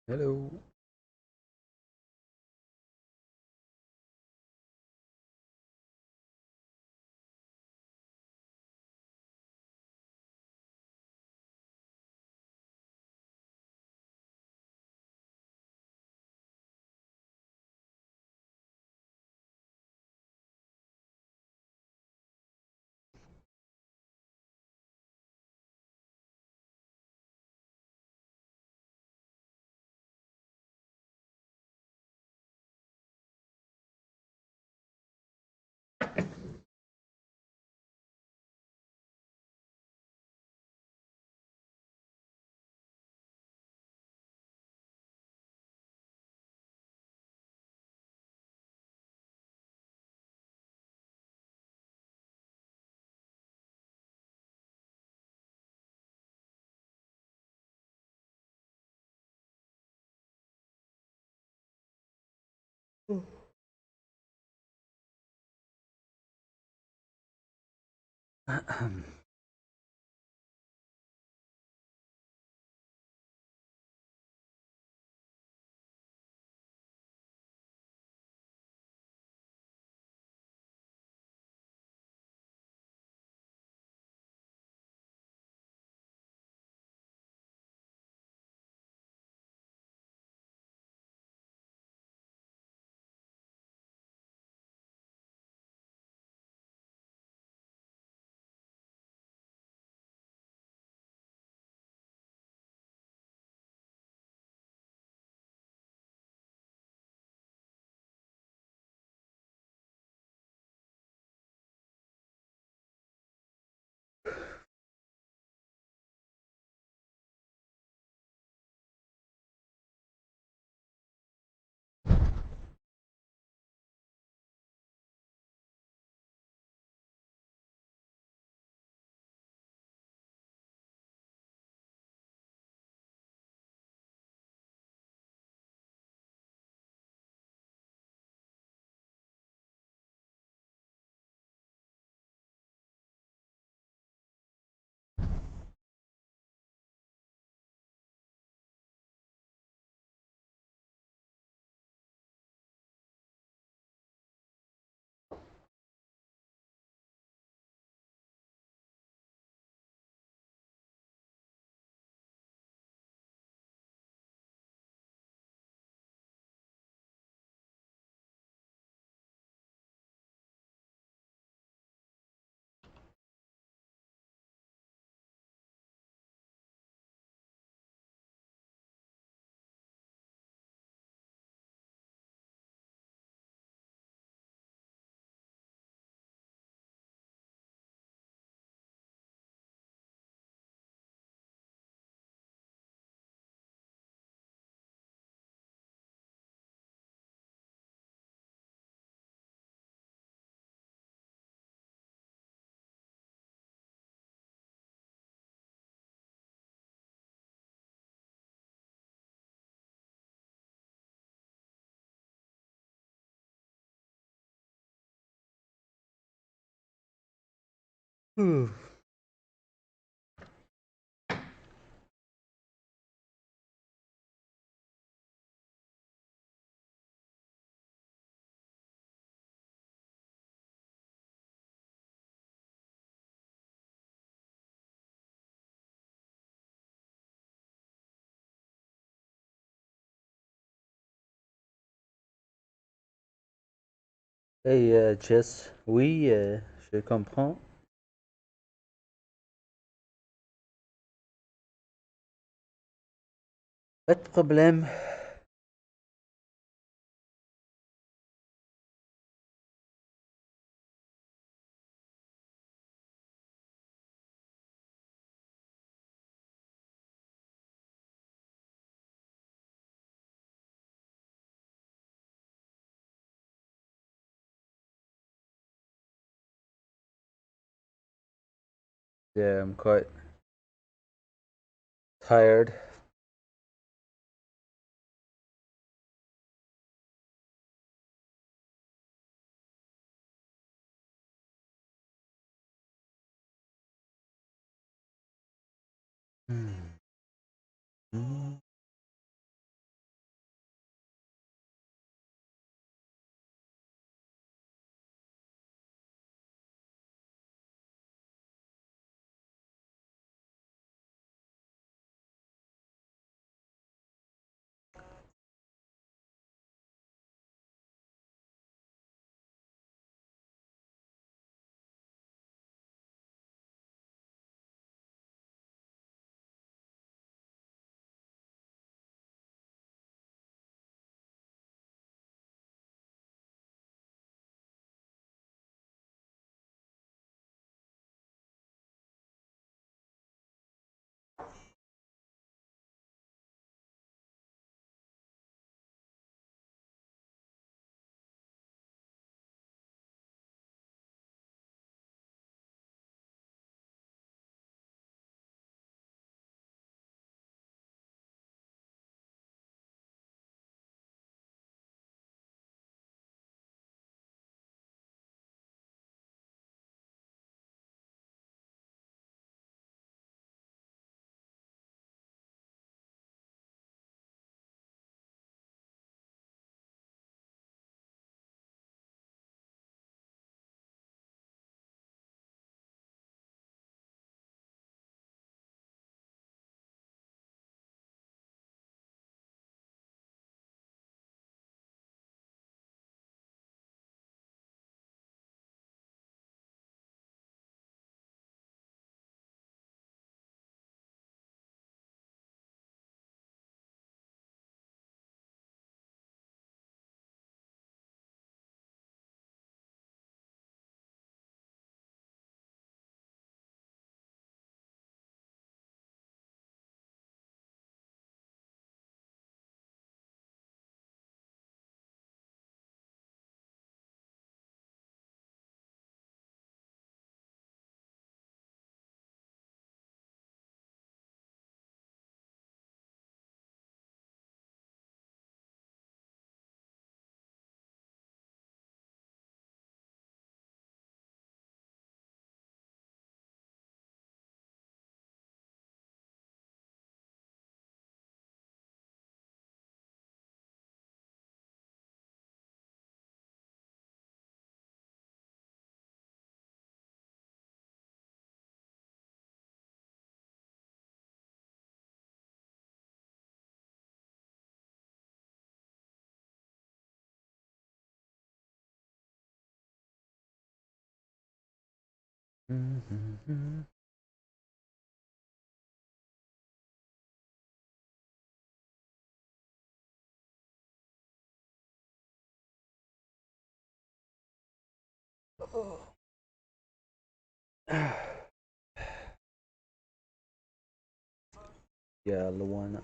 Hello. Hmm. Hey, Jess. Oui, je comprends. Pas de problème. Yeah, I'm quite tired. Hmm. Hmm. Mhm. Yeah, Luana.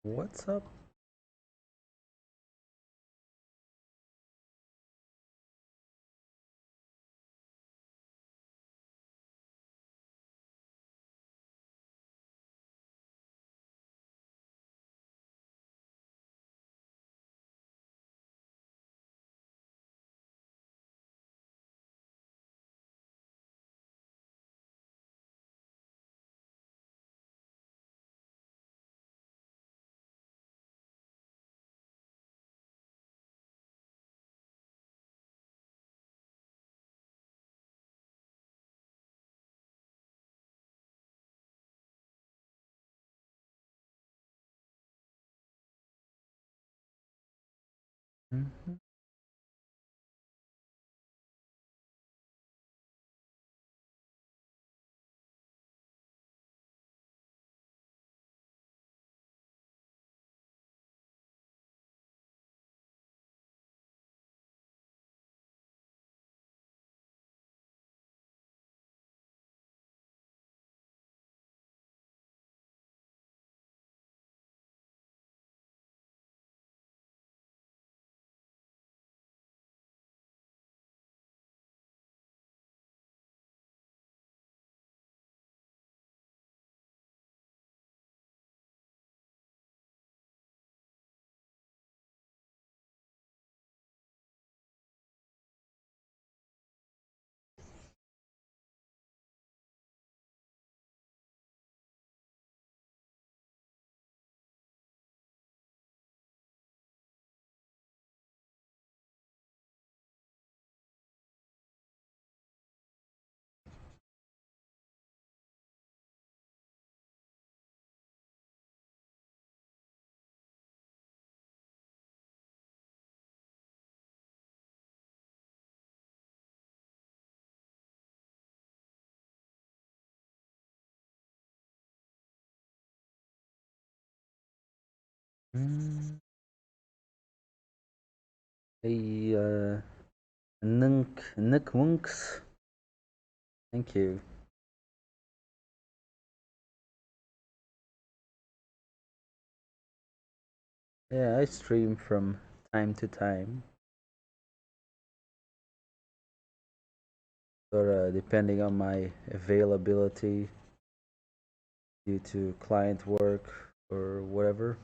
What's up? Mhm. Mm. Hey, Nick Winks. Thank you. Yeah, I stream from time to time, but depending on my availability due to client work or whatever.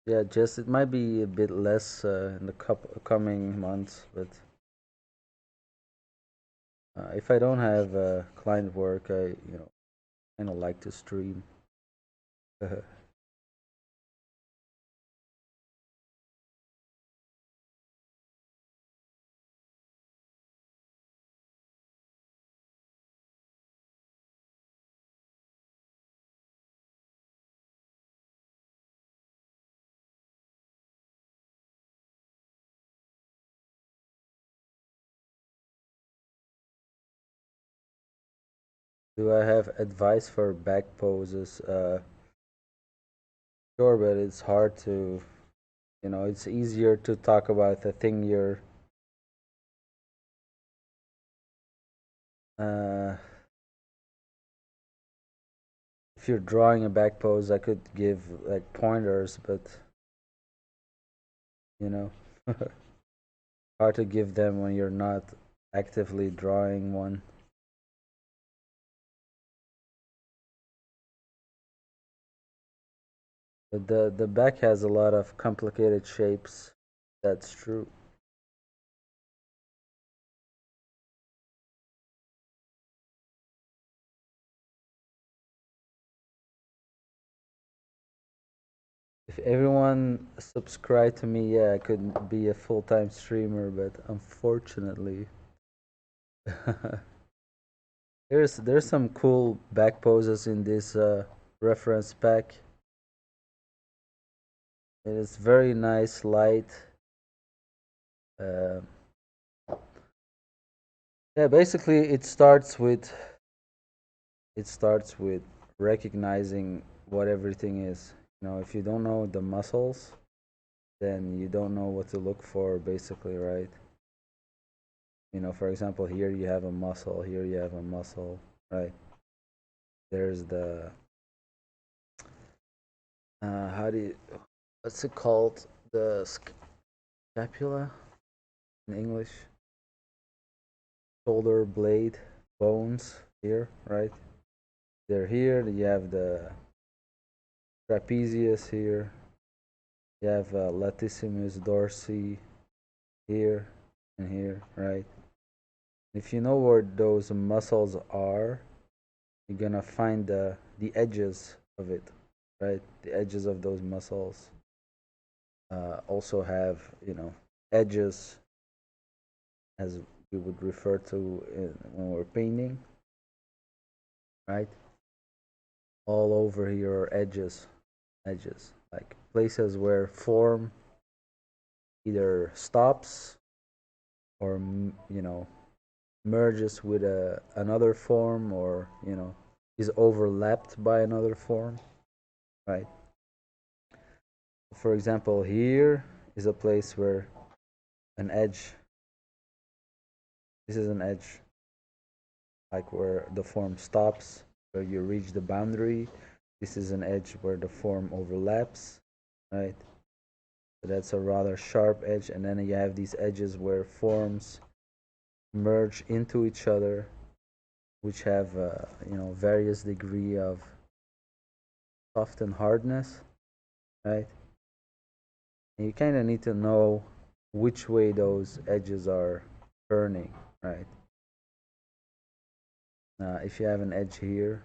Yeah, just it might be a bit less in the coming months, but if I don't have client work, I kind of like to stream. Do I have advice for back poses? Sure, but it's hard to, it's easier to talk about the thing uh, if you're drawing a back pose, I could give like pointers, but you know, hard to give them when you're not actively drawing one. But the back has a lot of complicated shapes. That's true. If everyone subscribed to me, yeah, I could be a full-time streamer, but unfortunately, there's some cool back poses in this reference pack. It is very nice, light. Uh, yeah, basically, it starts with recognizing what everything is. If you don't know the muscles, then you don't know what to look for, basically, right? For example, here you have a muscle, here you have a muscle, right? There's the how do you what's it called? The scapula in English, shoulder blade bones here, right? They're here. You have the trapezius here. You have latissimus dorsi here and here, right? If you know where those muscles are, you're gonna find the edges of it, right? The edges of those muscles also have edges, as we would refer to when we're painting, right? All over here are edges, like places where form either stops or merges with another form, or is overlapped by another form, right? For example, here is a place where an edge this is an edge, like where the form stops, where you reach the boundary. This is an edge where the form overlaps, right? So that's a rather sharp edge. And then you have these edges where forms merge into each other, which have various degree of soft and hardness, right? And you kind of need to know which way those edges are turning, right? If you have an edge here,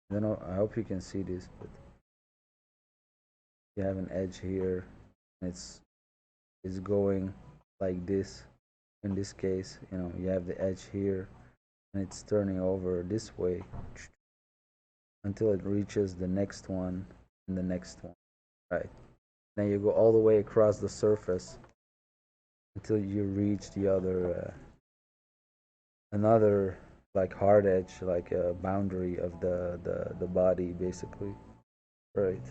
I don't know, I hope you can see this, but you have an edge here, and it's going like this. In this case, you have the edge here, and it's turning over this way until it reaches the next one and the next one, right? Then you go all the way across the surface until you reach the other another, like, hard edge, like a boundary of the body, basically, right?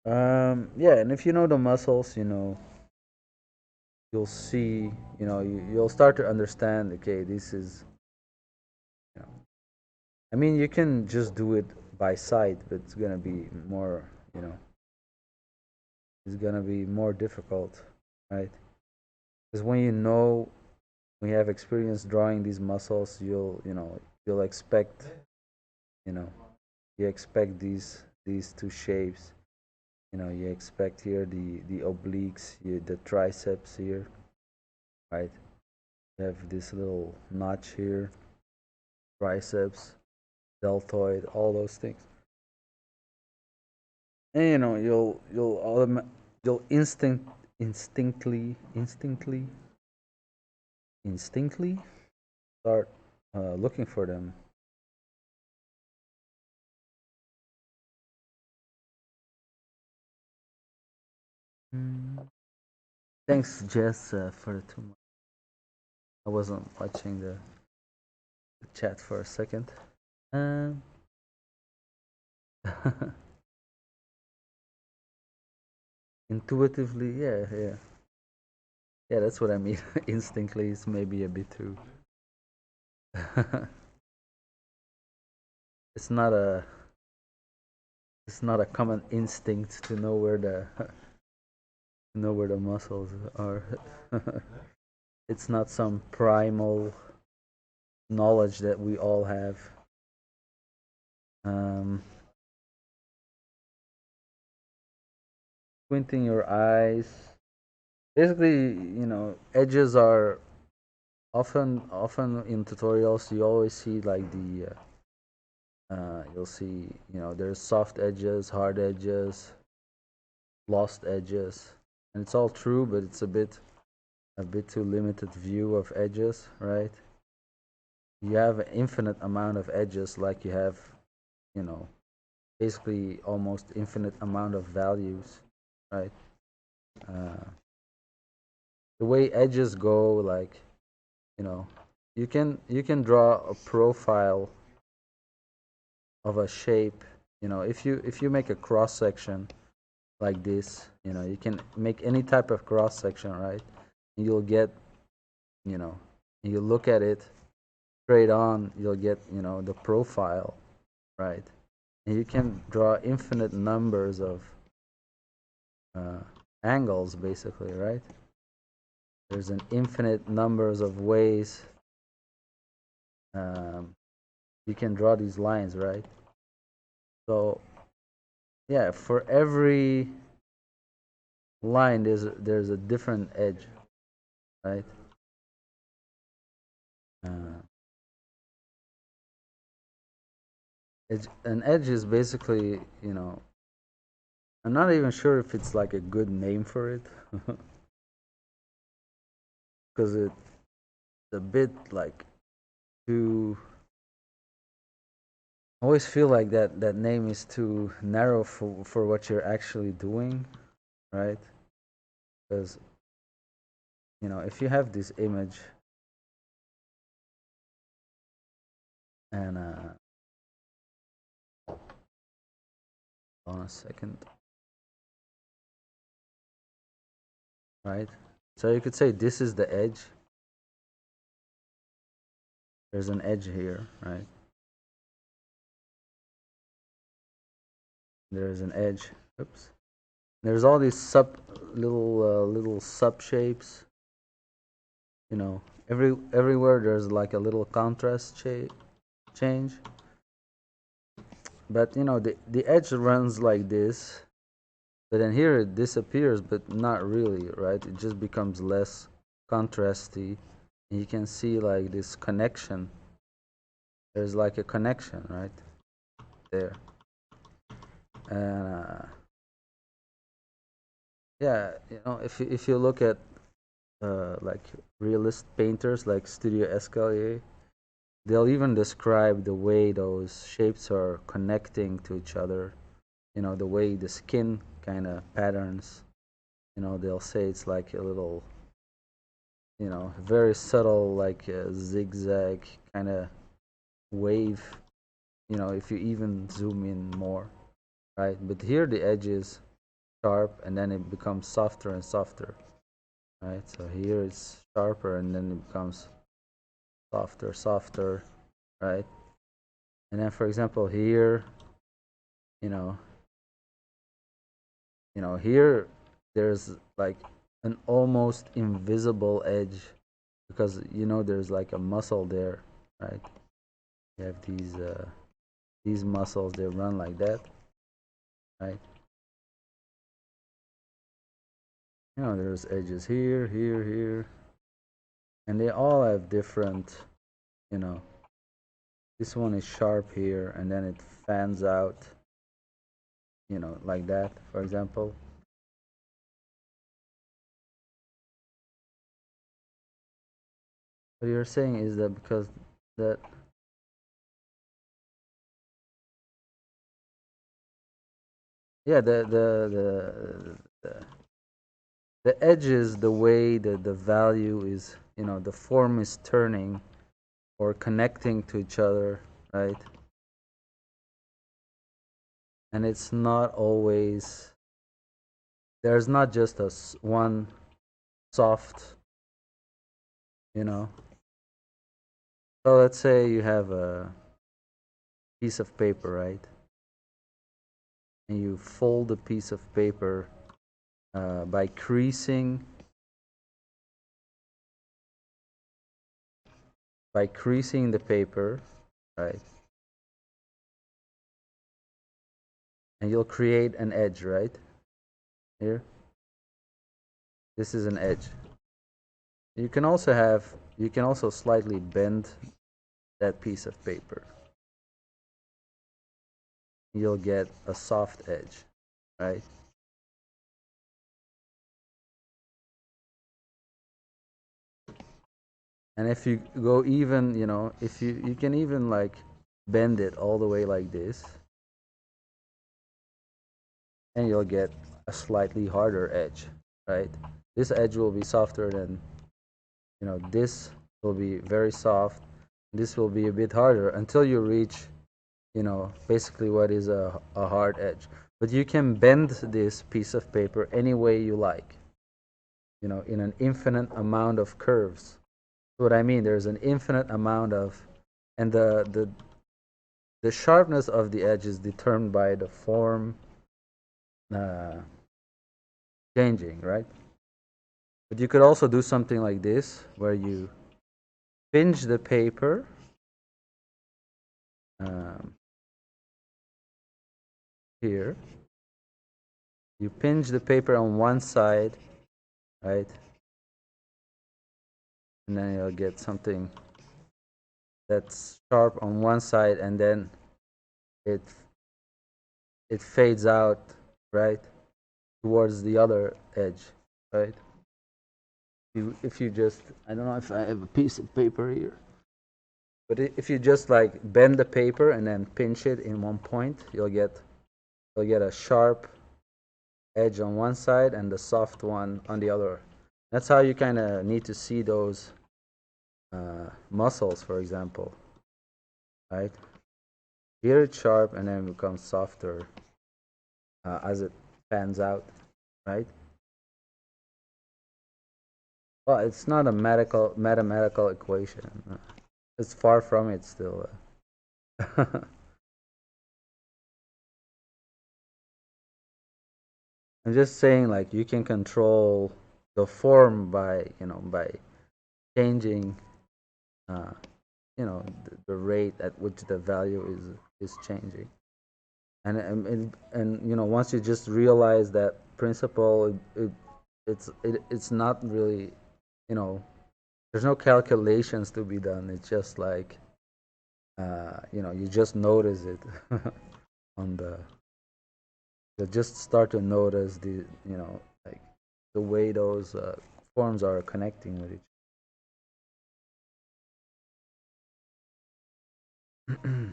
Yeah, and if you know the muscles, you'll see, you'll start to understand, okay, this is, you know I mean, you can just do it by sight, but it's gonna be more, you know it's gonna be more difficult, right? Because when you have experience drawing these muscles, you'll expect, you know you expect these these two shapes. You expect here the obliques, the triceps here, right? You have this little notch here, triceps, deltoid, all those things. And you'll instinctively start looking for them. Thanks, Jess, for the 2 months. I wasn't watching the chat for a second. Um, Intuitively, yeah. That's what I mean. Instinctively is maybe a bit too. it's not a it's not a common instinct to know where the muscles are. It's not some primal knowledge that we all have. Um, Squinting your eyes. Basically, edges are often in tutorials. You always see like you'll see, there's soft edges, hard edges, lost edges, and it's all true, but it's a bit too limited view of edges, right? You have an infinite amount of edges, like you have, you know, basically almost infinite amount of values, right? Uh, the way edges go, like, you know, you can draw a profile of a shape. If you make a cross section like this, you can make any type of cross section, right? You'll get, you know you look at it straight on, you'll get, the profile, right? And you can draw infinite numbers of uh, angles, basically, right? There's an infinite numbers of ways um, you can draw these lines, right? So yeah, for every line there's a different edge, right? uh, an edge is basically, I'm not even sure if it's like a good name for it, because it's a bit like too. I always feel like that name is too narrow for what you're actually doing, right? Because, if you have this image and on a second, right? So you could say this is the edge. There's an edge here, right? There's an edge. Oops. There's all these little sub shapes. Everywhere there's like a little contrast change. But the edge runs like this, but then here it disappears, but not really, right? It just becomes less contrasty. And you can see like this connection. There's like a connection right there. And yeah, if you look at like realist painters like Studio Escalier, they'll even describe the way those shapes are connecting to each other. The way the skin kind of patterns. They'll say it's like a little, very subtle, like a zigzag kind of wave. If you even zoom in more, right? But here the edge is sharp, and then it becomes softer and softer, right? So here it's sharper, and then it becomes softer, right? And then, for example, here, you know, here there's like an almost invisible edge, because there's like a muscle there, right? You have these muscles, they run like that, right? You know, there's edges here, here, here, and they all have different, you know, this one is sharp here, and then it fans out, you know, like that, for example. What you're saying is that because that, yeah, the edges, the way that the value is, you know, the form is turning or connecting to each other, right? And it's not always, there's not just one soft, you know. So let's say you have a piece of paper, right? And you fold a piece of paper by creasing the paper, right? And you'll create an edge, right? Here, this is an edge. You can also slightly bend that piece of paper. You'll get a soft edge, right? And if you go even, you know, if you can even like bend it all the way like this, and you'll get a slightly harder edge, right? This edge will be softer than, you know, this will be very soft. This will be a bit harder until you reach, you know, basically what is a hard edge. But you can bend this piece of paper any way you like, you know, in an infinite amount of curves. What I mean, there's an infinite amount of, and the sharpness of the edge is determined by the form uh, changing, right? But you could also do something like this, where you pinch the paper, um, here. You pinch the paper on one side, right? And then you'll get something that's sharp on one side, and then it it fades out, right, towards the other edge, right? If you just, I don't know if I have a piece of paper here, but if you just like bend the paper and then pinch it in one point, you'll get a sharp edge on one side and the soft one on the other. That's how you kind of need to see those muscles, for example, right? Here it's sharp and then becomes softer as it pans out, right? Well, it's not a mathematical equation. It's far from it still. I'm just saying, like, you can control the form by, you know, by changing, uh, you know, the rate at which the value is changing. And you know, once you just realize that principle, it's not really, you know, there's no calculations to be done. It's just like, you know, you just notice it on the you just start to notice the, you know, like the way those forms are connecting with each other.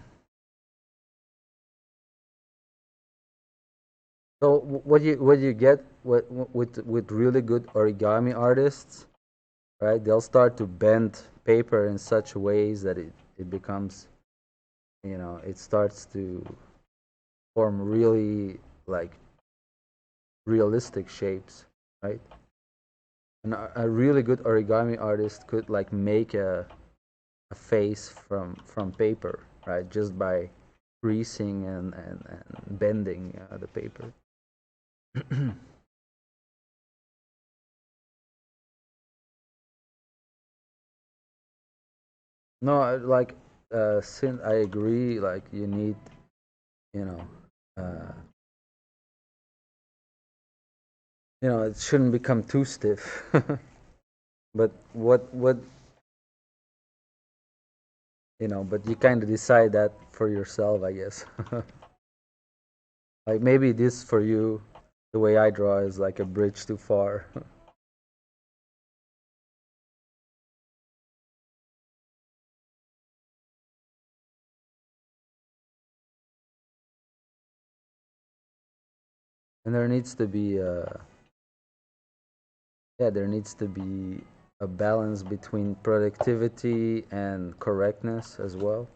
So what you get with really good origami artists, right? They'll start to bend paper in such ways that it becomes, you know, it starts to form really like realistic shapes, right? And a really good origami artist could like make a face from paper, right? Just by creasing and bending the paper. No, like since I agree, like you need, you know, uh, it shouldn't become too stiff. But what but you kind of decide that for yourself, I guess. Like maybe this for you, the way I draw is like a bridge too far. And there needs to be there needs to be a balance between productivity and correctness as well.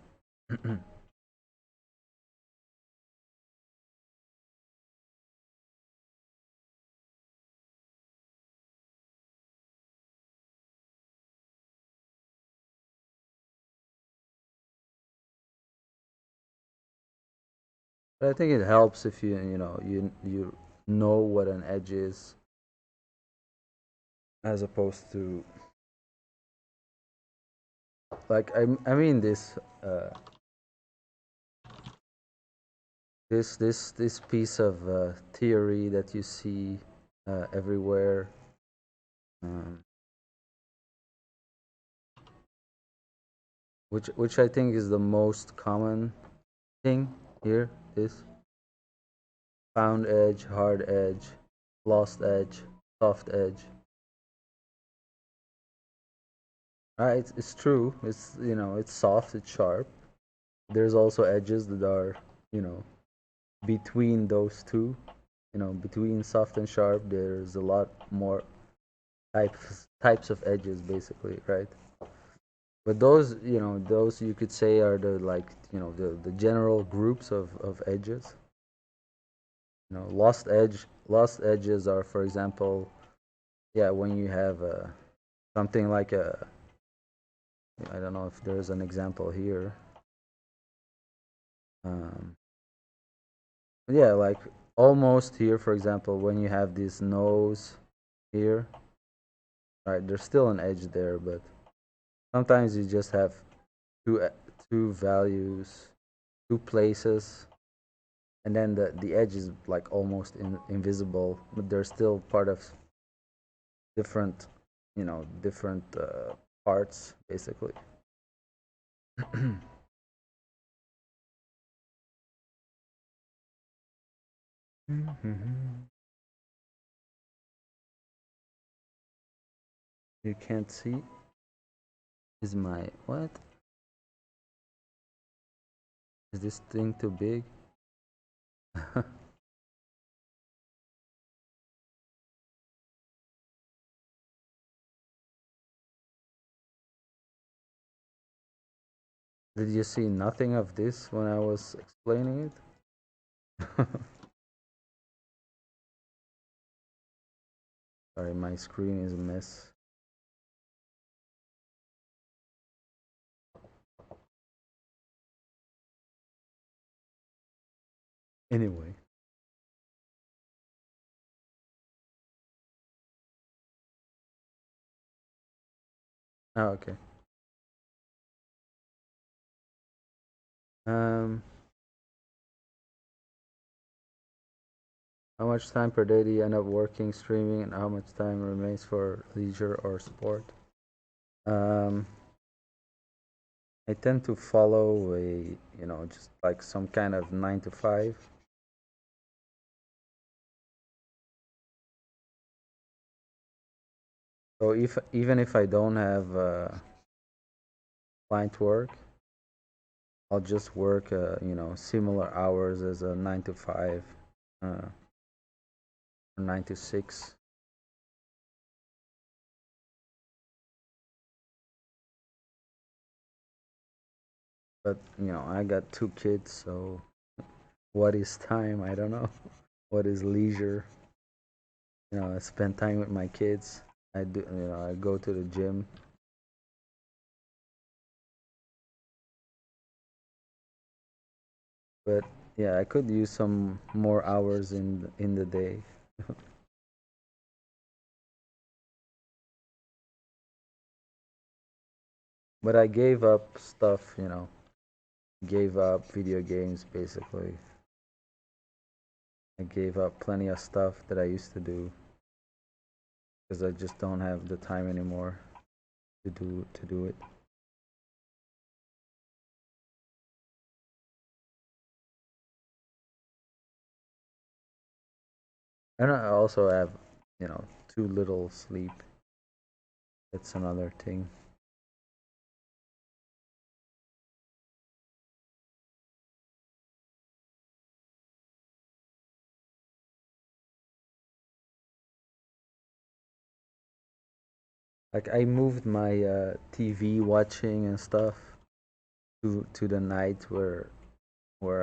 But I think it helps if you know what an edge is, as opposed to, like, I mean this piece of theory that you see everywhere, um, which I think is the most common thing here, is found edge, hard edge, lost edge, soft edge. It's true. It's soft, it's sharp. There's also edges that are, you know, between those two. Between soft and sharp, there's a lot more types of edges, basically, right? But those you could say are the, like, the general groups of edges. Lost edges are, for example, yeah, when you have something like I don't know if there's an example here. Um, yeah, like almost here, for example, when you have this nose here, right? There's still an edge there, but sometimes you just have two two values, two places, and then the edge is like almost invisible, but they're still part of different, different parts, basically. You can't see. Is my what? Is this thing too big? Did you see nothing of this when I was explaining it? Sorry, my screen is a mess. Anyway. Oh, okay. Um, how much time per day do you end up working, streaming, and how much time remains for leisure or sport? Um, I tend to follow just like some kind of 9 to 5. So even if I don't have client work, I'll just work, similar hours as a 9 to 5, or 9 to 6. But I got 2 kids, so what is time? I don't know. What is leisure? I spend time with my kids. I do. I go to the gym. But yeah, I could use some more hours in the day. But I gave up stuff. Gave up video games, basically. I gave up plenty of stuff that I used to do. because I just don't have the time anymore to do it. And I also have, too little sleep. That's another thing. Like I moved my TV watching and stuff to the night where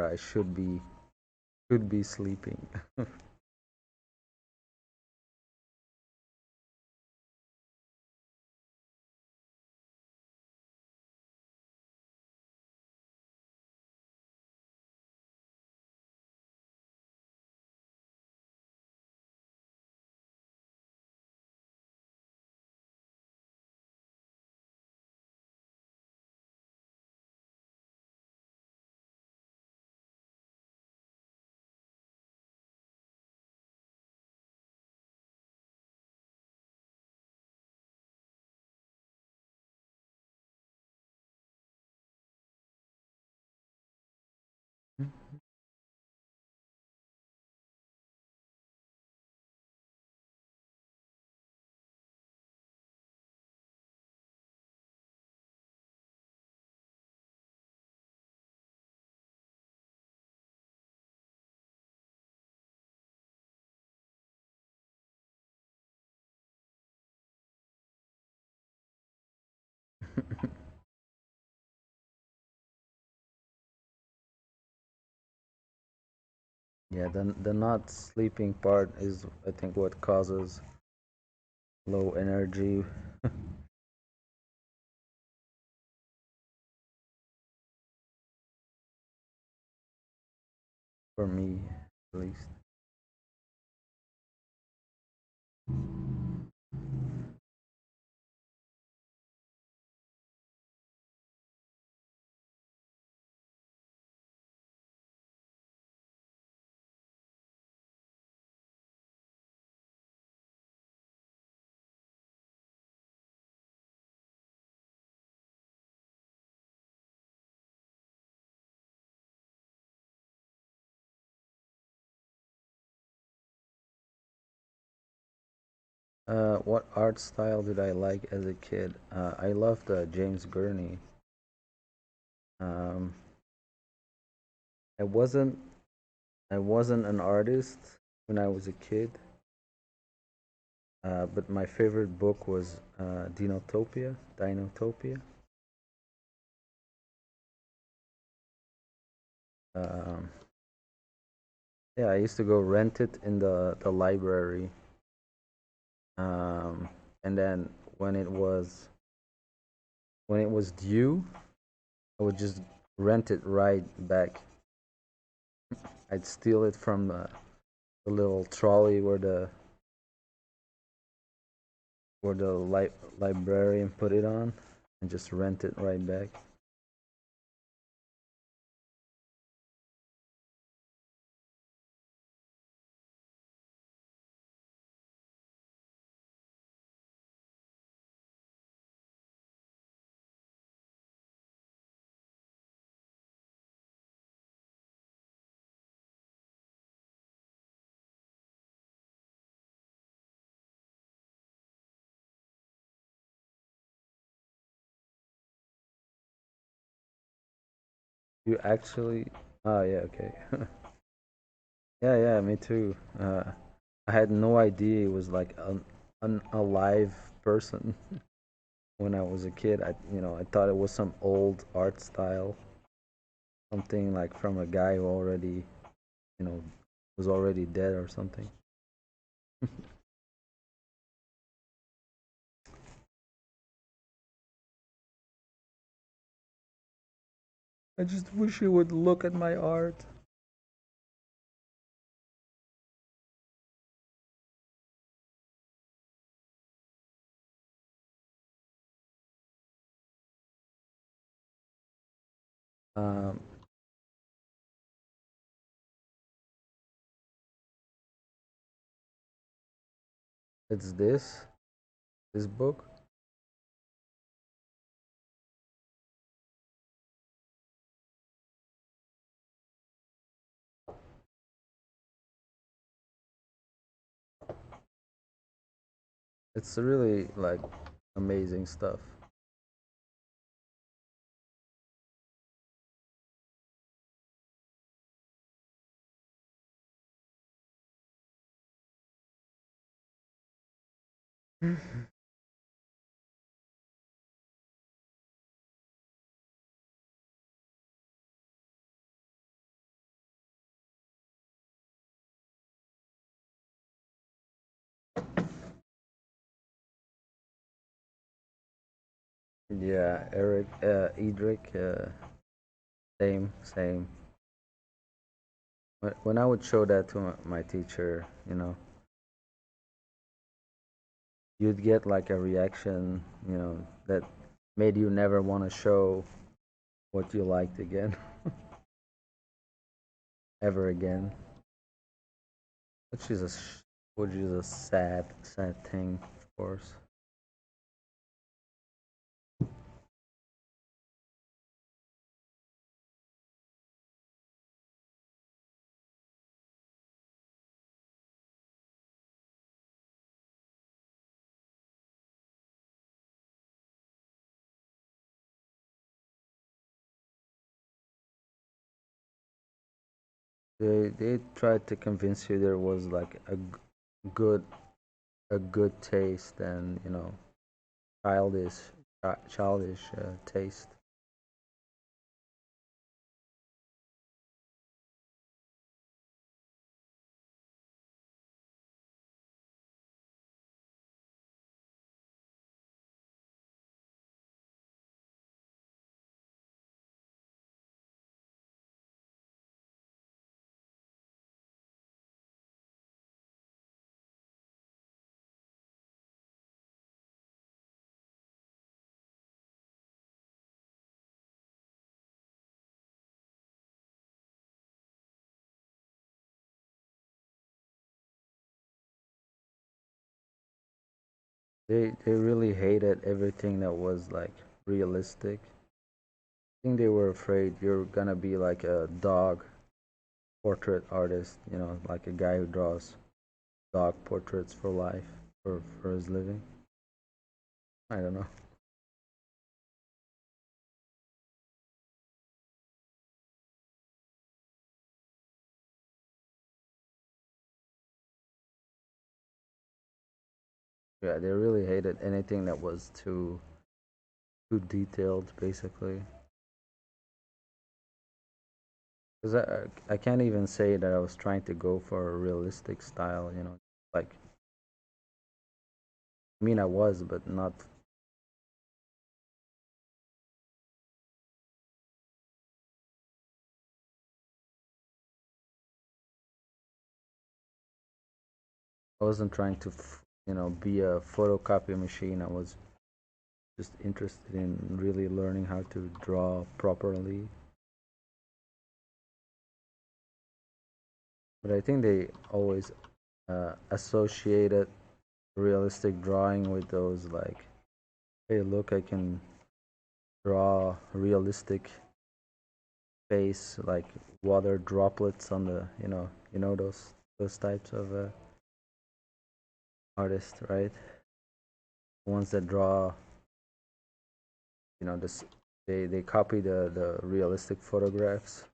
I should be sleeping. Yeah, the not sleeping part is, I think, what causes low energy for me, at least. What art style did I like as a kid? I loved James Gurney. Um, I wasn't I wasn't an artist when I was a kid, but my favorite book was Dinotopia. Um, yeah, I used to go rent it in the library, um, and then when it was when it was due, I would just rent it right back. I'd steal it from the little trolley where the librarian put it on, and just rent it right back. You actually? Oh yeah, okay. Yeah, yeah, me too. I had no idea it was like an alive person when I was a kid. I thought it was some old art style, something like from a guy who already, you know, was already dead or something. I just wish you would look at my art. Um, it's this. This book, it's really like amazing stuff. Yeah, Eric, Edric, same, same. When I would show that to my teacher, you'd get like a reaction, that made you never want to show what you liked again, ever again. Which is which is a sad, sad thing, of course. They tried to convince you there was like good a good taste and childish childish taste. They really hated everything that was like realistic. I think they were afraid you're gonna be like a dog portrait artist, like a guy who draws dog portraits for life, for his living. I don't know. Yeah, they really hated anything that was too detailed, basically. Because I can't even say that I was trying to go for a realistic style, like, I mean, I was, but not. I wasn't trying to be a photocopy machine. I was just interested in really learning how to draw properly. But I think they always associated realistic drawing with those, like, hey, look, I can draw realistic face, like water droplets on the, those types of artists, right? Ones that draw, this, they copy the realistic photographs.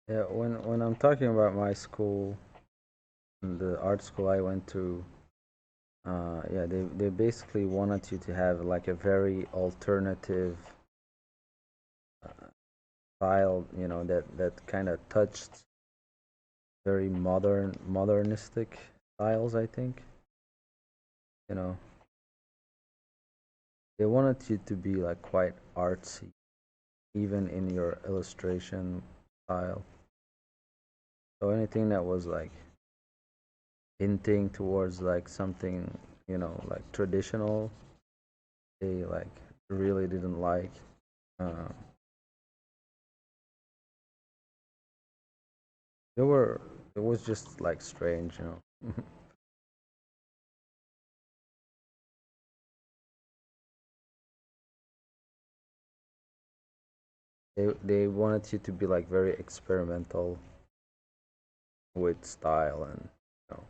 Yeah, when I'm talking about my school, the art school I went to, yeah, they basically wanted you to have like a very alternative style, that kind of touched very modernistic styles, I think. You know, they wanted you to be like quite artsy, even in your illustration style. So anything that was like hinting towards like something, like traditional, they like really didn't like. Uh, they were, it was just like strange. They wanted you to be like very experimental with style and you know.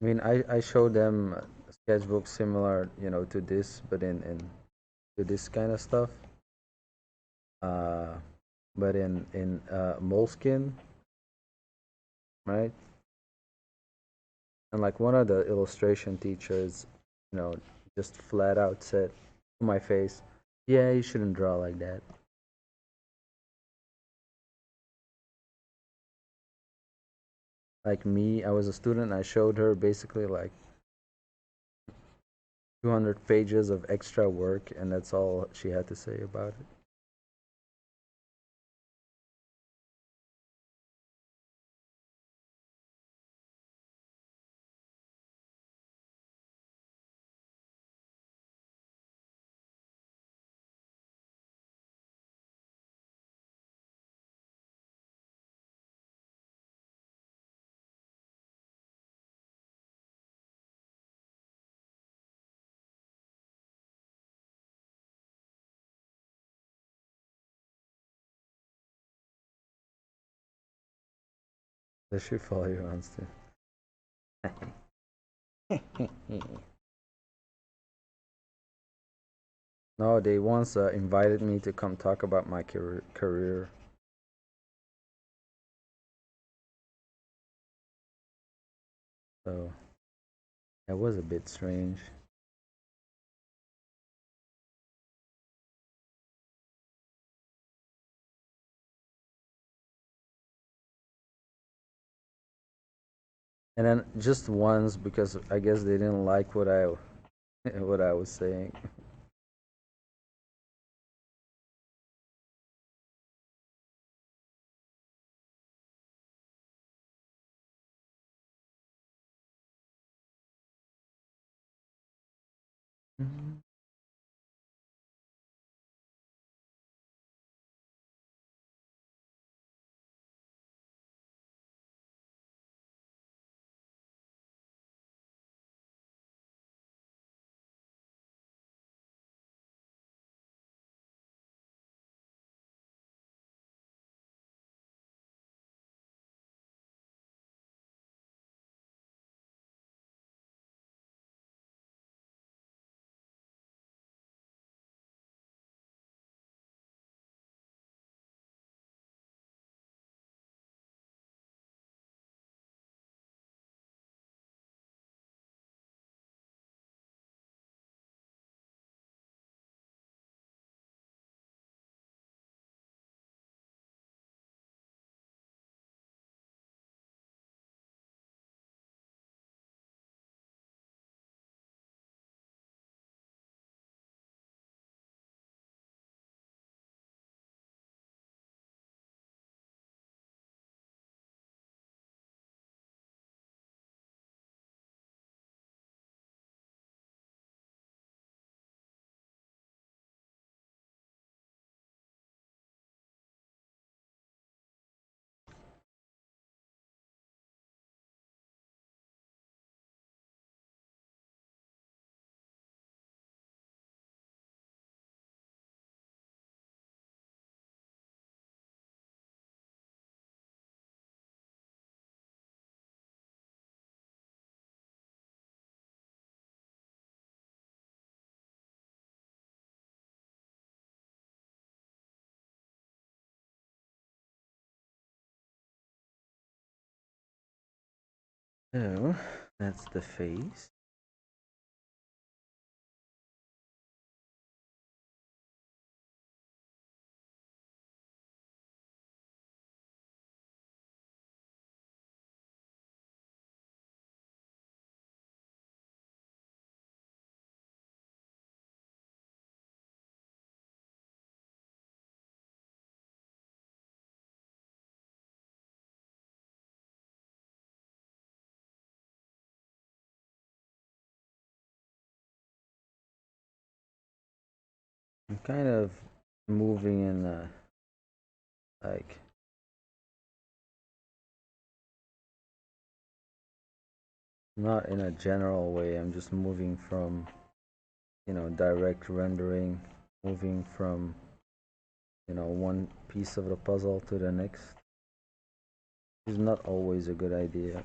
I mean, I showed them a sketchbook similar, to this, but in to this kind of stuff. Uh, but in moleskin, right? And like one of the illustration teachers, you know, just flat out said to my face, "Yeah, you shouldn't draw like that." Like me, I was a student. I showed her basically like 200 pages of extra work, and that's all she had to say about it. Does she follow you on Steam? No, they once invited me to come talk about my career. So it was a bit strange. And then just once, because I guess they didn't like what I what I was saying. Mhm. So that's the face. I'm kind of moving in like not in a general way. I'm just moving from direct rendering, moving from one piece of the puzzle to the next. Is not always a good idea.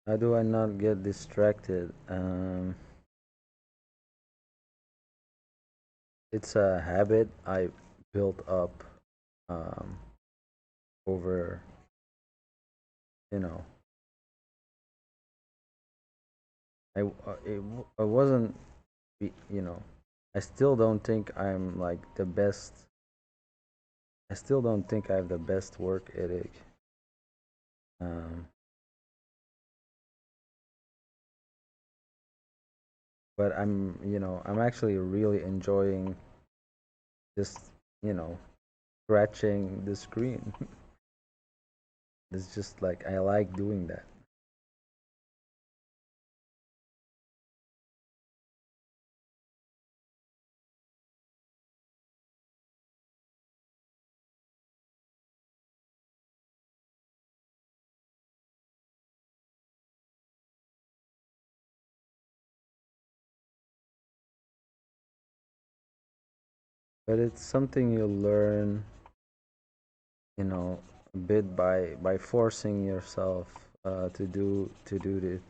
How do I not get distracted? It's a habit I built up um, over, you know, I wasn't, you know, I still don't think I'm like the best. I still don't think I have the best work ethic. Um, but I'm actually really enjoying just, you know, scratching the screen. It's just like I like doing that. But it's something you learn, you know, bit by forcing yourself to do this.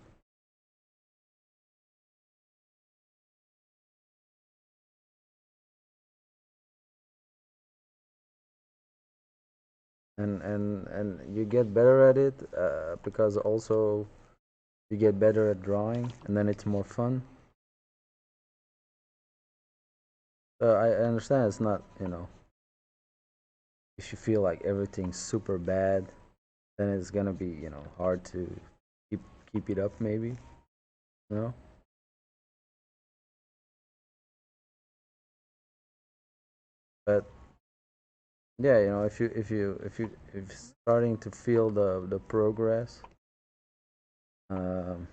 And you get better at it because also you get better at drawing, and then it's more fun. I understand it's not, if you feel like everything's super bad, then it's gonna be, hard to keep keep it up, maybe, you know. But yeah, if starting to feel the progress, um,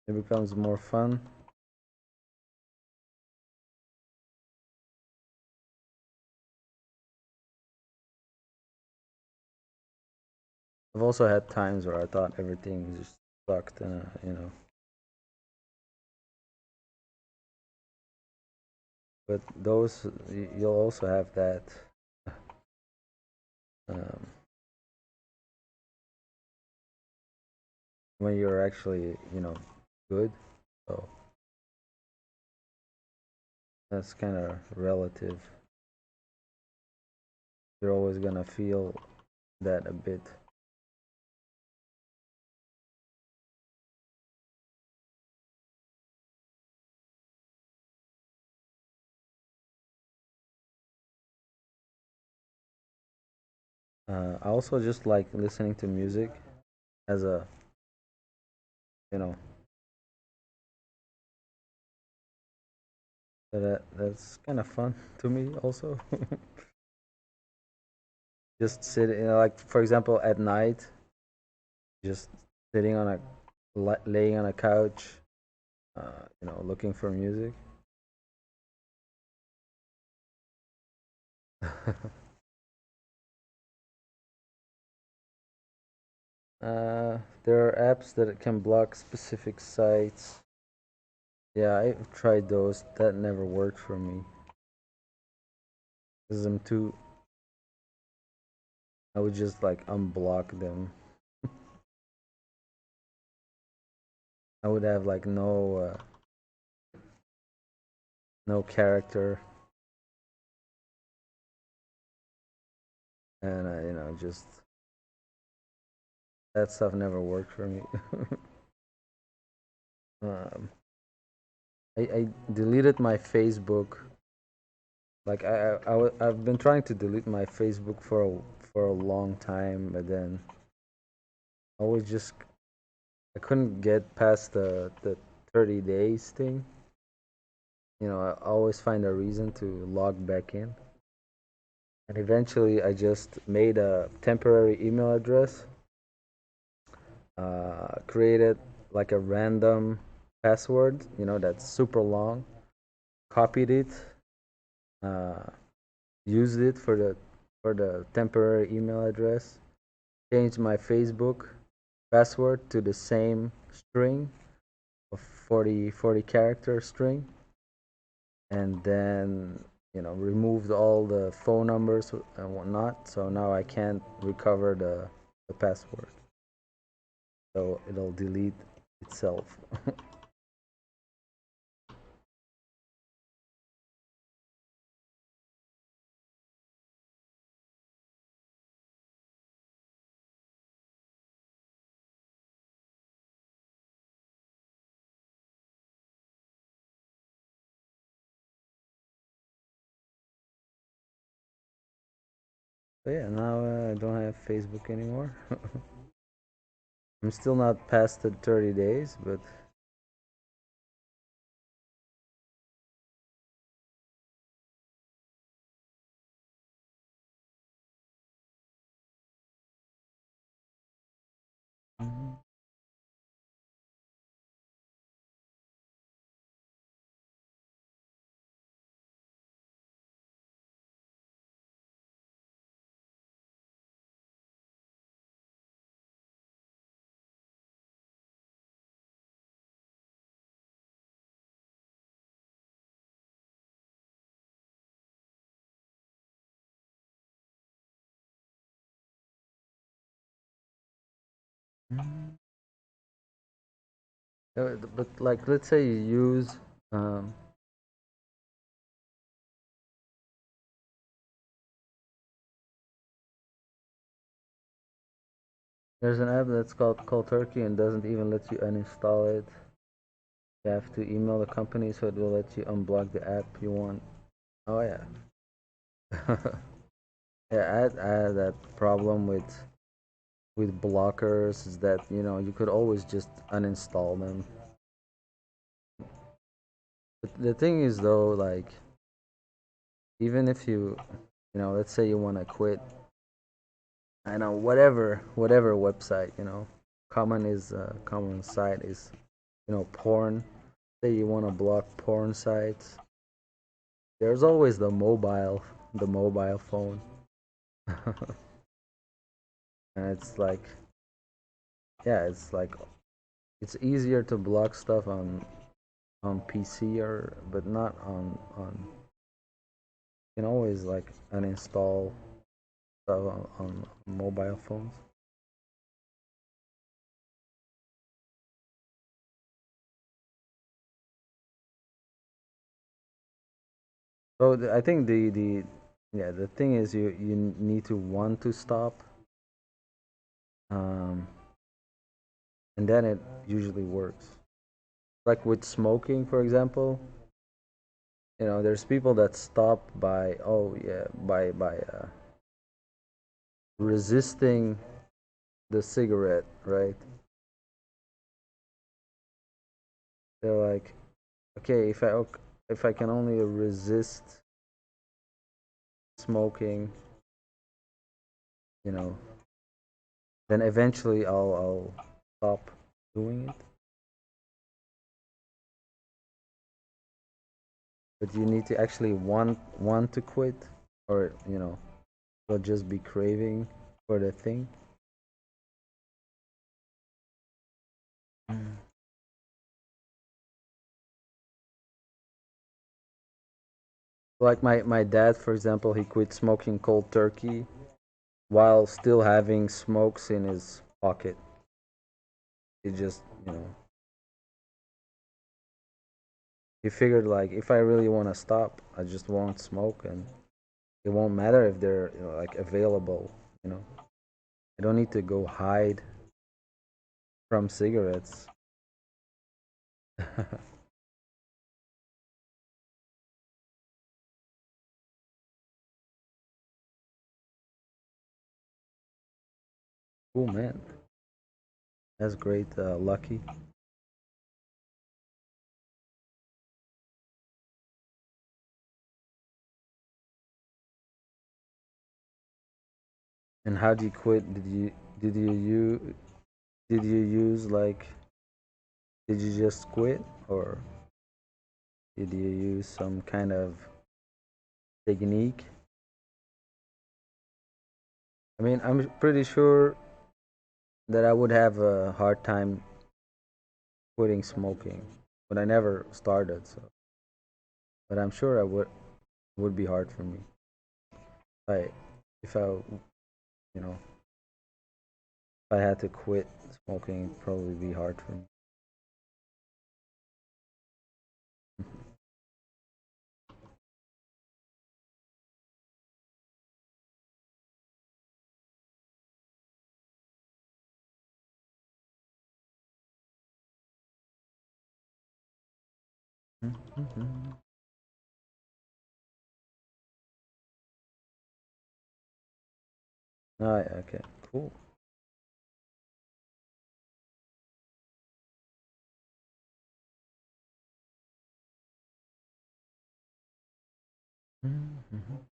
it becomes more fun. I've also had times where I thought everything just sucked, and but those you'll also have that um, when you're actually good. So that's kind of relative. You're always gonna feel that a bit. I also just like listening to music as a, you know, So that's kind of fun to me also. Just sitting, like for example, at night, just sitting on a laying on a couch, looking for music. There are apps that can block specific sites. Yeah, I've tried those. That never worked for me. Cause I'm too. I would just like unblock them. I would have like no character, and just that stuff never worked for me. um, I deleted my Facebook. Like I've been trying to delete my Facebook for a long time, but then I was just I couldn't get past the 30 days thing. I always find a reason to log back in. And eventually I just made a temporary email address, created like a random password, that's super long, copied it, uh, used it for the temporary email address, changed my Facebook password to the same string of 40 character string, and then removed all the phone numbers and whatnot, so now I can't recover the password, so it'll delete itself. But yeah, now I don't have Facebook anymore. I'm still not past the 30 days, but but like let's say you use um, there's an app that's called Turkey and doesn't even let you uninstall it. You have to email the company so it will let you unblock the app you want. Oh yeah. Yeah, I had that problem with blockers, is that you could always just uninstall them. But the thing is though, like even if let's say you want to quit, I know whatever website, common site is porn. Say you want to block porn sites, there's always the mobile phone. And it's like, yeah, it's easier to block stuff on PC, or but not on you can always like uninstall stuff on mobile phones. So I think the yeah, the thing is you need to want to stop, um, and then it usually works. Like with smoking, for example, there's people that stop by, oh yeah, by resisting the cigarette, right? They're like, okay, if I can only resist smoking, you know, then eventually I'll stop doing it. But you need to actually want to quit, or you'll just be craving for the thing. Mm. Like my dad, for example, he quit smoking cold turkey while still having smokes in his pocket. He just, he figured like if I really want to stop, I just won't smoke, and it won't matter if they're like available. You know, I don't need to go hide from cigarettes. Cool, man. That's great, Lucky. And how do you quit? Did you you did you use like did you just quit, or did you use some kind of technique? I mean, I'm pretty sure that I would have a hard time quitting smoking, but I never started. So, but I'm sure I would be hard for me. I if I you know if I had to quit smoking, it'd probably be hard for me. Mhm. Oh, yeah, okay, cool. Mhm.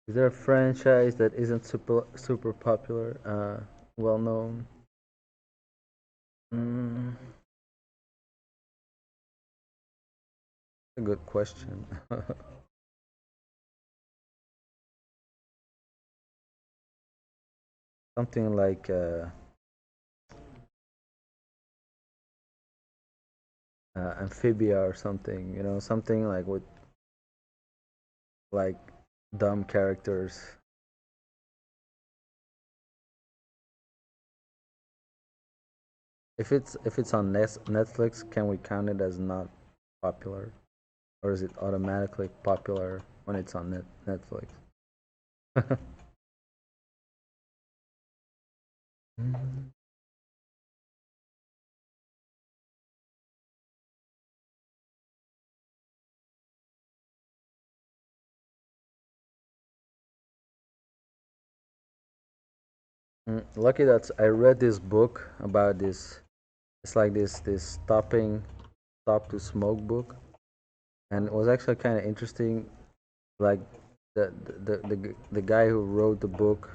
Is there a franchise that isn't super popular, well known? Mm, a good question. Something like amphibia or something. Something like with like dumb characters. If it's on Netflix, can we count it as not popular, or is it automatically popular when it's on Netflix? Lucky that I read this book about this. It's like this stop to smoke book, and it was actually kind of interesting. Like the guy who wrote the book,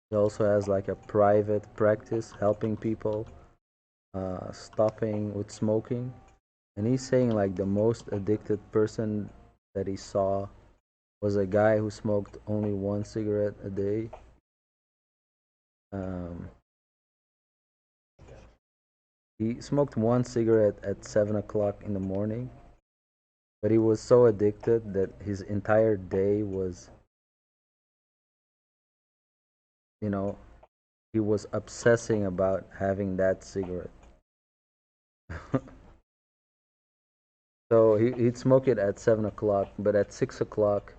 he also has like a private practice helping people stopping with smoking, and he's saying like the most addicted person that he saw was a guy who smoked only one cigarette a day. Um, he smoked one cigarette at 7 o'clock in the morning, but he was so addicted that his entire day was, you know, he was obsessing about having that cigarette. So he'd smoke it at 7 o'clock, but at 6 o'clock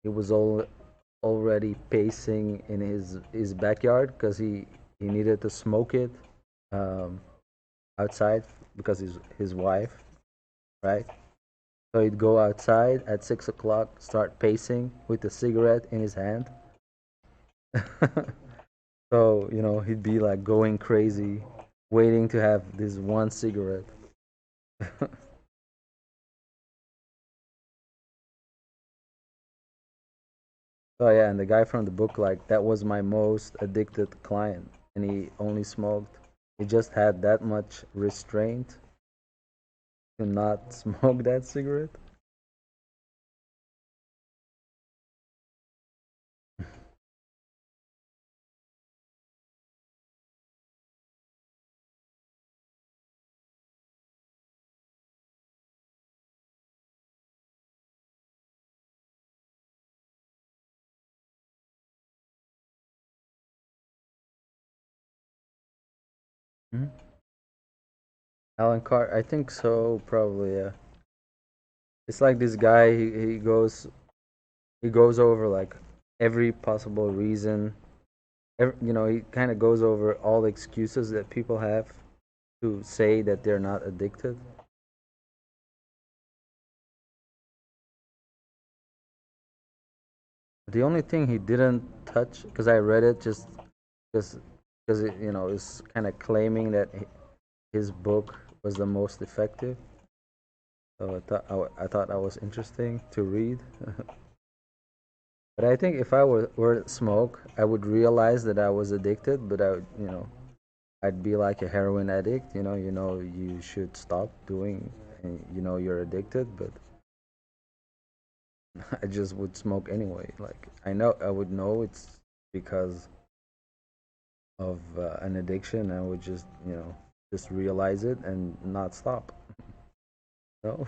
he was already pacing in his backyard because he needed to smoke it um, outside because his wife, right? So he'd go outside at 6 o'clock, start pacing with a cigarette in his hand. So, he'd be like going crazy, waiting to have this one cigarette. Oh yeah, and the guy from the book, like, that was my most addicted client, and he only smoked. He just had that much restraint to not smoke that cigarette. Mhm. Alan Carr, I think so, probably, yeah. It's like this guy, he goes over like every possible reason. He kind of goes over all the excuses that people have to say that they're not addicted. The only thing he didn't touch, because I read it just because it, is kind of claiming that his book was the most effective. So I thought that was interesting to read. But I think if I were to smoke, I would realize that I was addicted, but I'd be like a heroin addict. You should stop doing, and you're addicted, but I just would smoke anyway. Like, I would know it's because of an addiction. I would just realize it and not stop. No.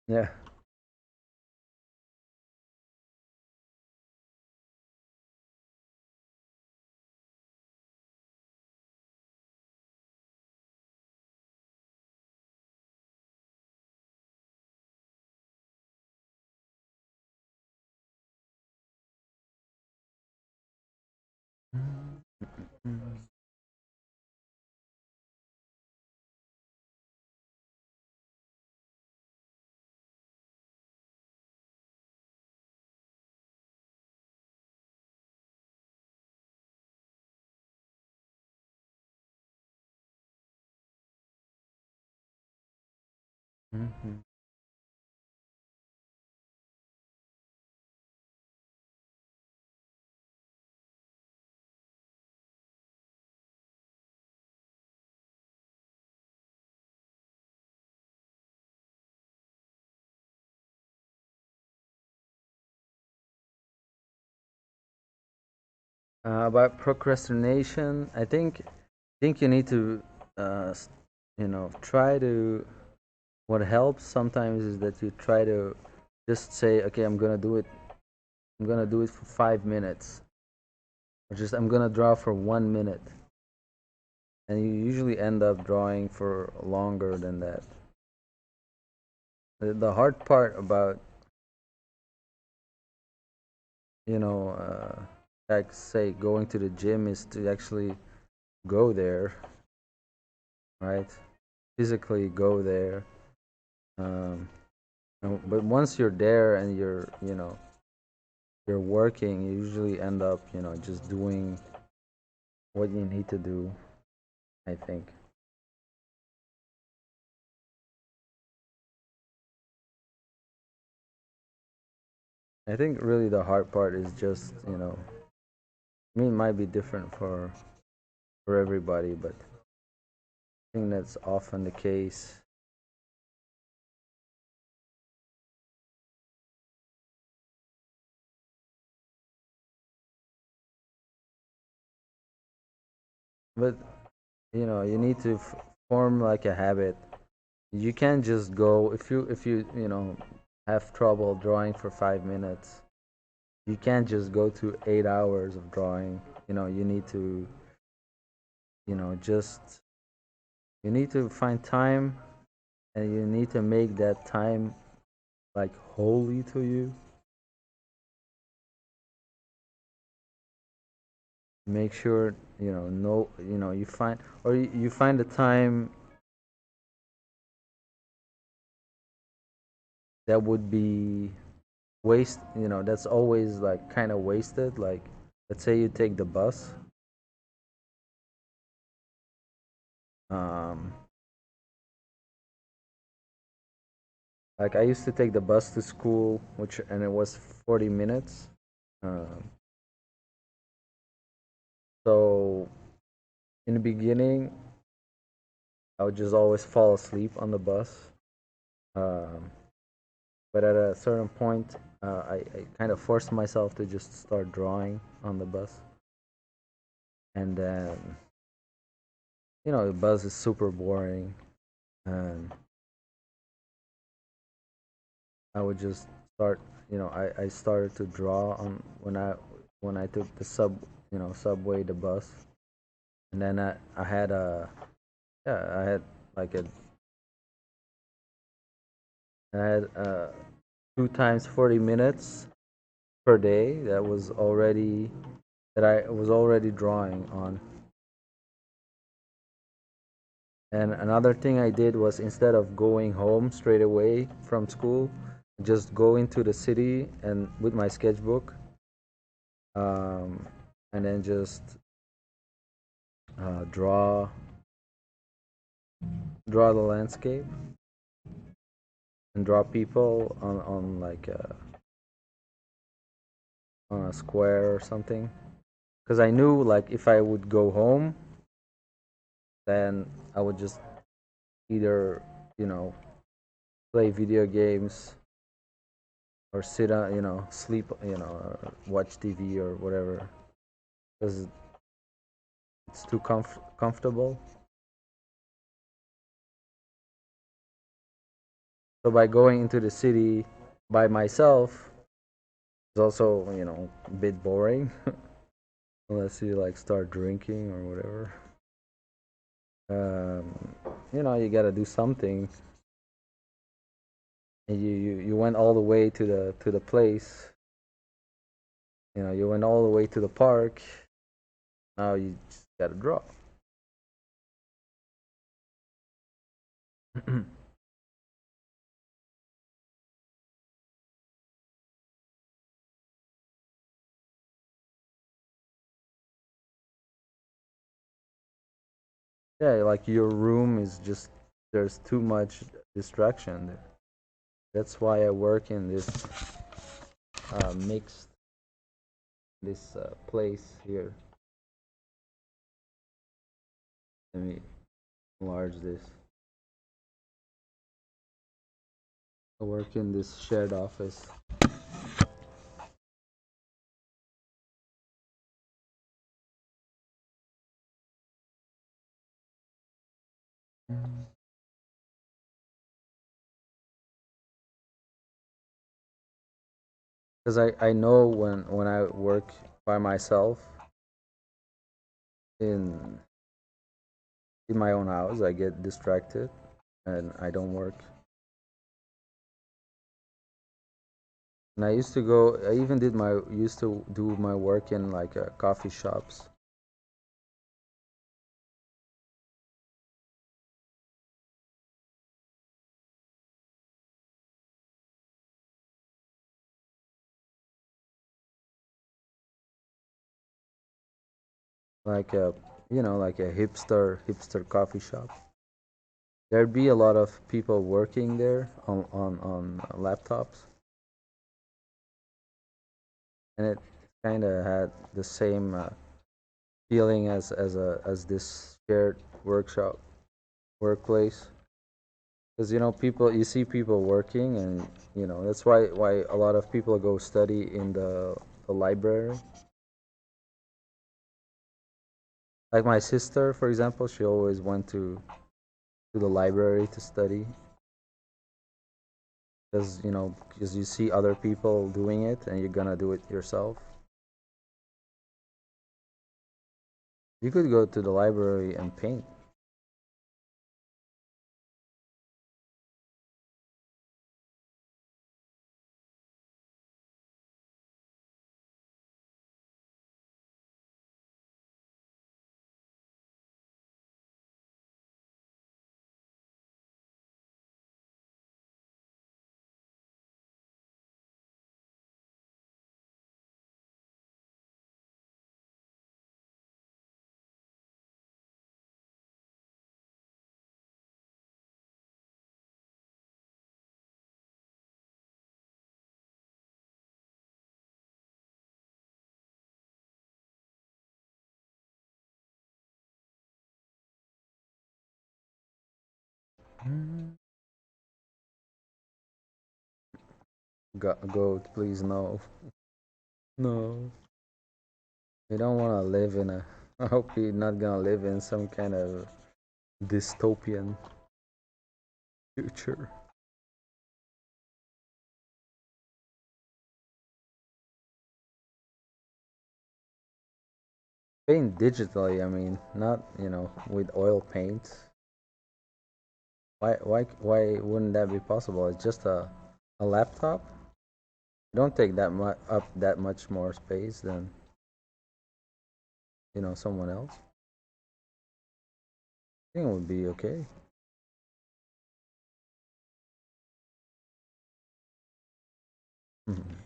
Yeah. Mhm. About procrastination, I think you need to, try to. What helps sometimes is that you try to just say, okay, I'm gonna do it. I'm gonna do it for 5 minutes, or just I'm gonna draw for 1 minute, and you usually end up drawing for longer than that. The hard part about, like, say, going to the gym is to actually go there, right? Physically go there. Um, but once you're there and you're working, you usually end up, just doing what you need to do, I think. I think really the hard part is just, I mean, it might be different for everybody, but I think that's often the case. But you need to form like a habit. You can't just go if you have trouble drawing for 5 minutes. you can't just go to 8 hours of drawing. You need to, just you need to find time, and you need to make that time like holy to you. Make sure no you find, or you find a time that would be that's always like kind of wasted. Like, let's say you take the bus. um like, I used to take the bus to school, and it was 40 minutes. um so in the beginning, I would just always fall asleep on the bus. um but at a certain point, I kind of forced myself to just start drawing on the bus. And then, the bus is super boring, and I would just start. I started to draw on when I took the subway, the bus. And then I had a yeah I had like a I had 2 times 40 minutes per day. That I was already drawing on. And another thing I did was, instead of going home straight away from school, just go into the city and with my sketchbook, um, and then just draw the landscape, and draw people on a square or something. Because I knew, like, if I would go home, then I would just either you know play video games, or sit on sleep, or watch TV or whatever, because it's too comfortable. So by going into the city by myself, it's also a bit boring unless you like start drinking or whatever. You gotta do something. And you went all the way to the place. You went all the way to the park. Now you just gotta draw. Yeah, like, your room is just, there's too much distraction there. That's why I work in this mixed this place here. Let me enlarge this. I work in this shared office. Because I know when I work by myself in my own house, I get distracted and I don't work. And I even used to do my work in like coffee shops. Like a hipster coffee shop. There'd be a lot of people working there on laptops, and it kind of had the same feeling as this shared workplace. Because people, you see people working, and that's why a lot of people go study in the library. Like my sister, for example, she always went to the library to study. because because you see other people doing it and you're gonna do it yourself. You could go to the library and paint. Goat, please no. No. We don't want to live in a. I hope you're not gonna live in some kind of dystopian future. Paint digitally, I mean, not with oil paint. Why wouldn't that be possible? It's just a laptop. Don't take that much up that much more space than someone else. I think it would be okay. Mhm.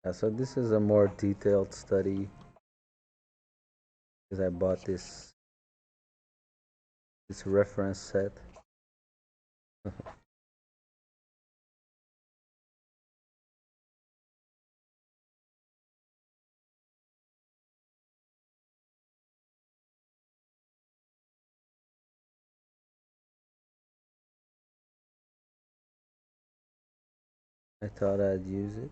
Yeah, so this is a more detailed study because I bought this reference set. I thought I'd use it.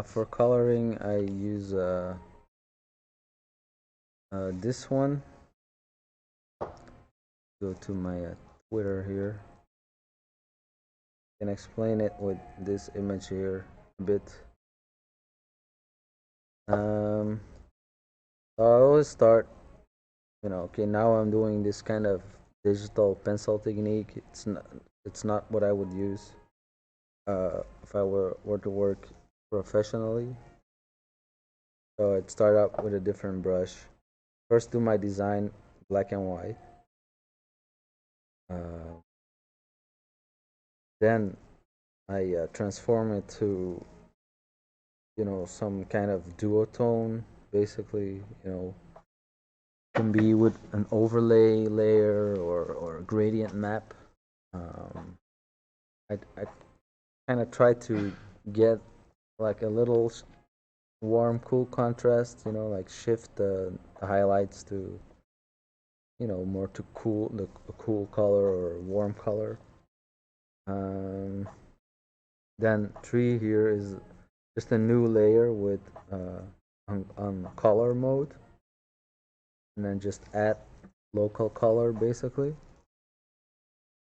For coloring, I use this one. Go to my Twitter here. Can explain it with this image here a bit. Um, so I always start, okay, now I'm doing this kind of digital pencil technique. It's not what I would use if I were to work professionally. So I'd start up with a different brush. First, do my design black and white. Uh, Then I transform it to, some kind of duotone, basically. Can be with an overlay layer or gradient map. um, I kind of try to get like a little warm cool contrast, like shift the highlights to, more to cool, the a cool color or warm color. um, then 3 here is just a new layer with on color mode, and then just add local color, basically.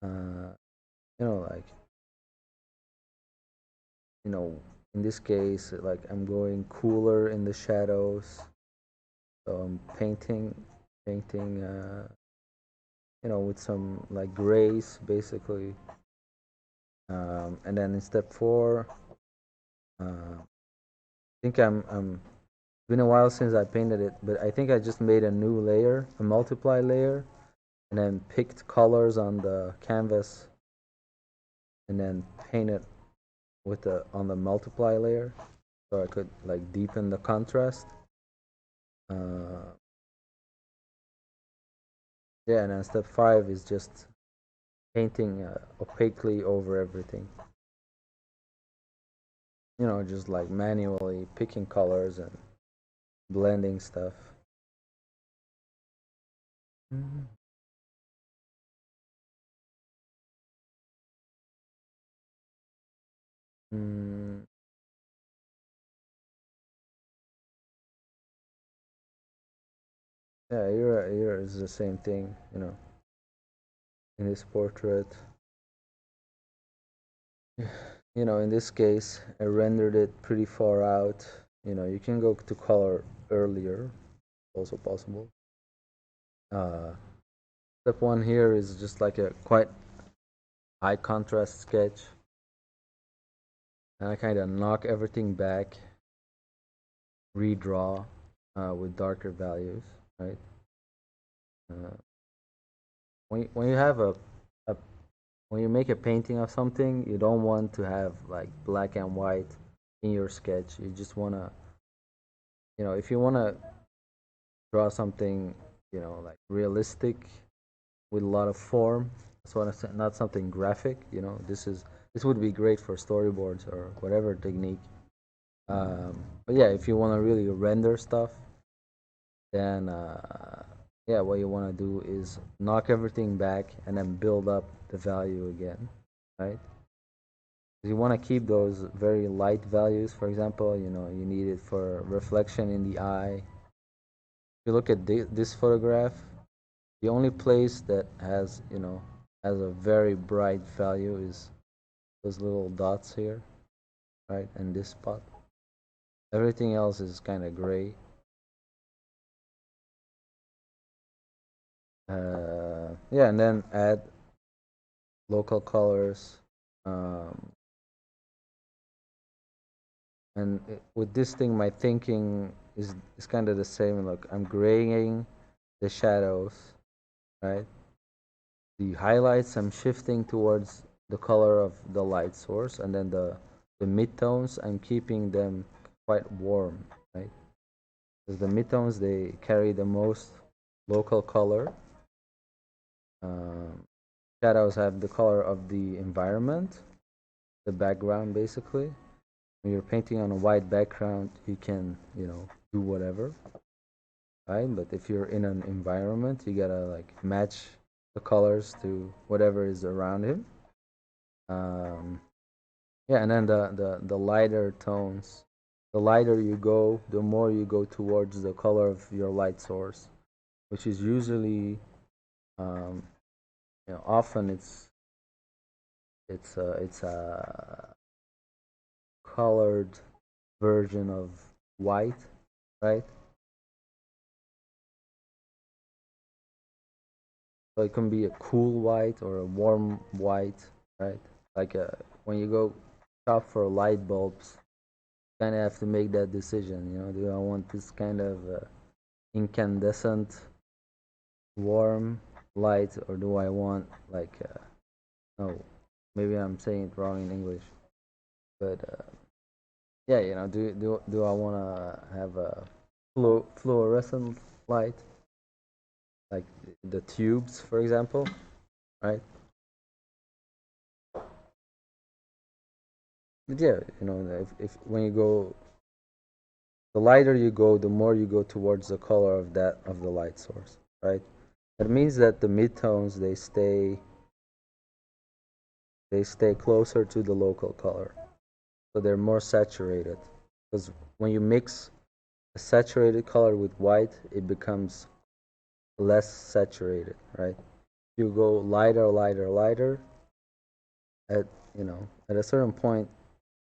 uh, like, you know in this case, like, I'm going cooler in the shadows. So I'm painting with some like grays, basically. And then in step 4, I think I'm been a while since I painted it, but I think I just made a new layer, a multiply layer, and then picked colors on the canvas, and then painted with the on the multiply layer, so I could like deepen the contrast. Uh, yeah, and then step 5 is just painting opaquely over everything. Just like manually picking colors and blending stuff. Mhm. Mm, yeah, here is the same thing, in this portrait. In this case, I rendered it pretty far out. You can go to color earlier, also possible. Uh, Step 1 here is just like a quite high contrast sketch, and I kind of knock everything back, redraw with darker values, right? Uh, when you have a when you make a painting of something, you don't want to have like black and white in your sketch. You just want to, if you want to draw something, like realistic with a lot of form, so not something graphic. This would be great for storyboards or whatever technique. But yeah, if you want to really render stuff, then yeah, what you want to do is knock everything back and then build up the value again, right? You want to keep those very light values. For example, you need it for reflection in the eye. If you look at this photograph, the only place that has a very bright value is those little dots here, right, and this spot. Everything else is kind of gray. Yeah, and then add local colors. Um, and with this thing, my thinking is kind of the same. Like, I'm graying the shadows, right? The highlights, I'm shifting towards the color of the light source, and then the midtones, I'm keeping them quite warm, right? Because the midtones, they carry the most local color. um, Shadows have the color of the environment, the background, basically. When you're painting on a white background, you can, do whatever, right? But if you're in an environment, you gotta like match the colors to whatever is around him. um, yeah, and then the lighter tones, the lighter you go, the more you go towards the color of your light source, which is usually, um, often it's a colored version of white, right? So it can be a cool white or a warm white, right? Like, when you go shop for light bulbs, you kind of have to make that decision. Do I want this kind of incandescent, warm light, or do I want like, no, Maybe I'm saying it wrong in English, but yeah, do I want to have a fluorescent light, like the tubes, for example, right? But yeah, if when you go, the lighter you go, the more you go towards the color of the light source, right? That means that the midtones they stay closer to the local color, so they're more saturated. Because when you mix a saturated color with white, it becomes less saturated, right? You go lighter, lighter, lighter. At at a certain point,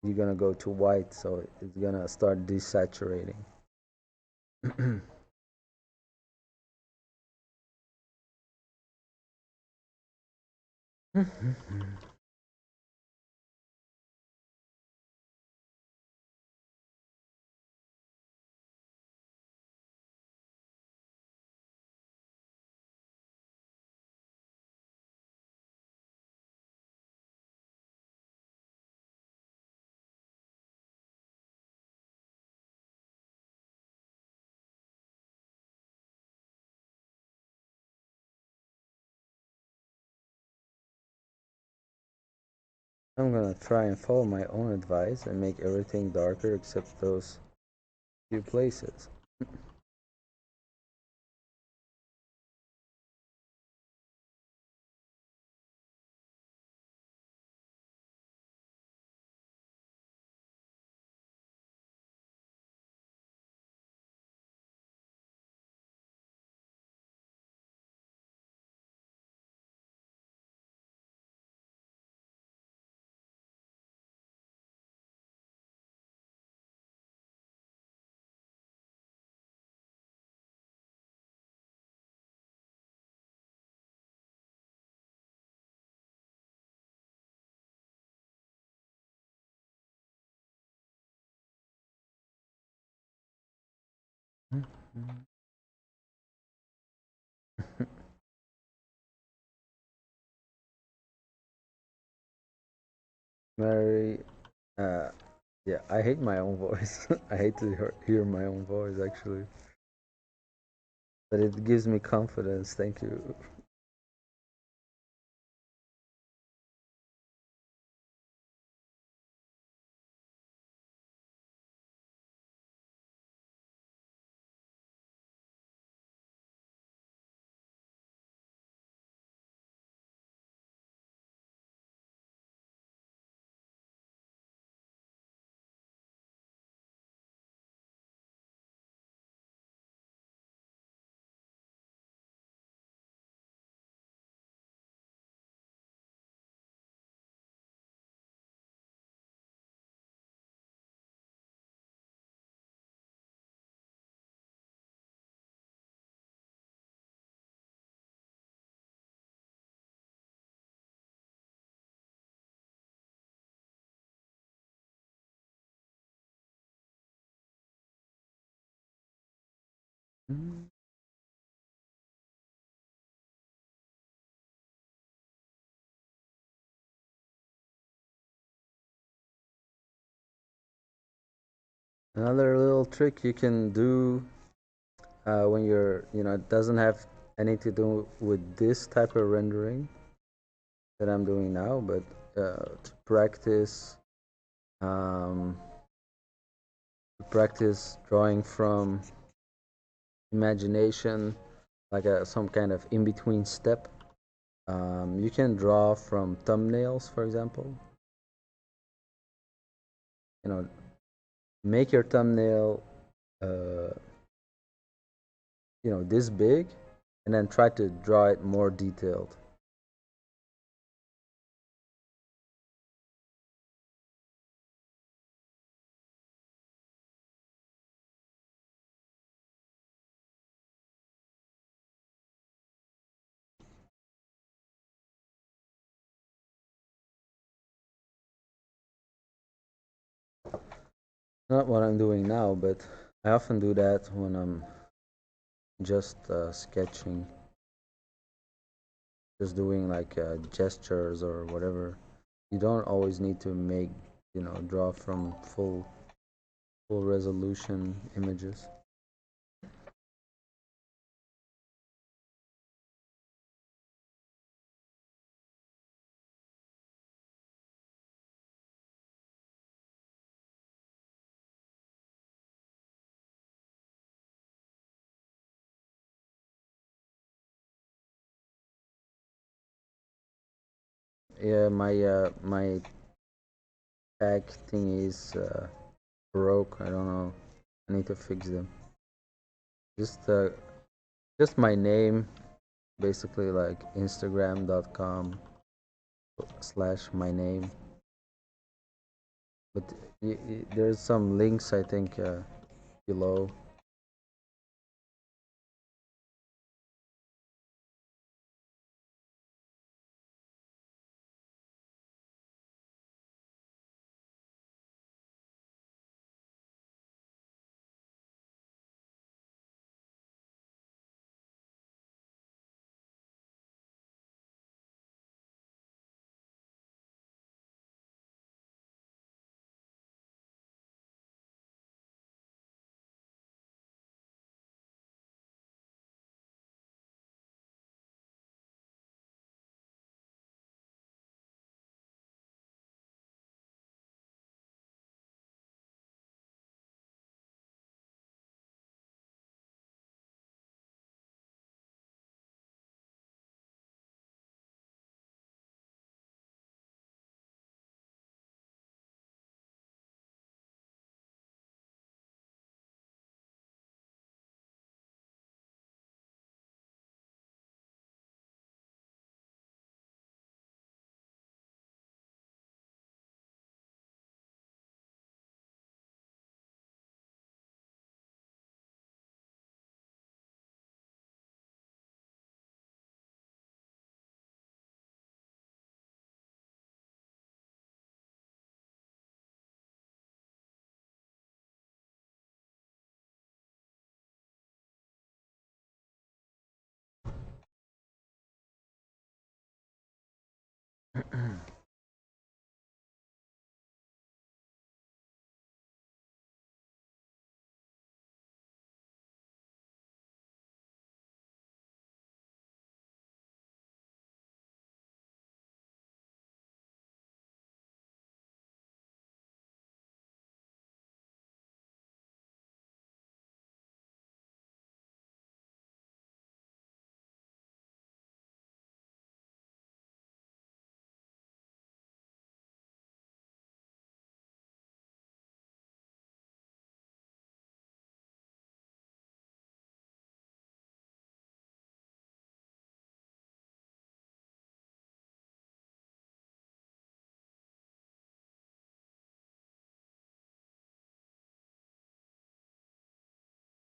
you're gonna go to white, so it's gonna start desaturating. I'm gonna try and follow my own advice and make everything darker except those few places. Mary, uh, yeah, I hate my own voice. I hate to hear my own voice actually, but it gives me confidence. Thank you. Another little trick you can do when it doesn't have anything to do with this type of rendering that I'm doing now, but to um, practice drawing from imagination, like some kind of in between step. You can draw from thumbnails, for example. You know, make your thumbnail, uh, this big, and then try to draw it more detailed. Not what I'm doing now, but I often do that when I'm just sketching, just doing like gestures or whatever. You don't always need to make, draw from full resolution images. Yeah, my tag thing is broke. I don't know. I need to fix them. Just uh, just my name, basically like Instagram.com/my name. But there's some links I think below.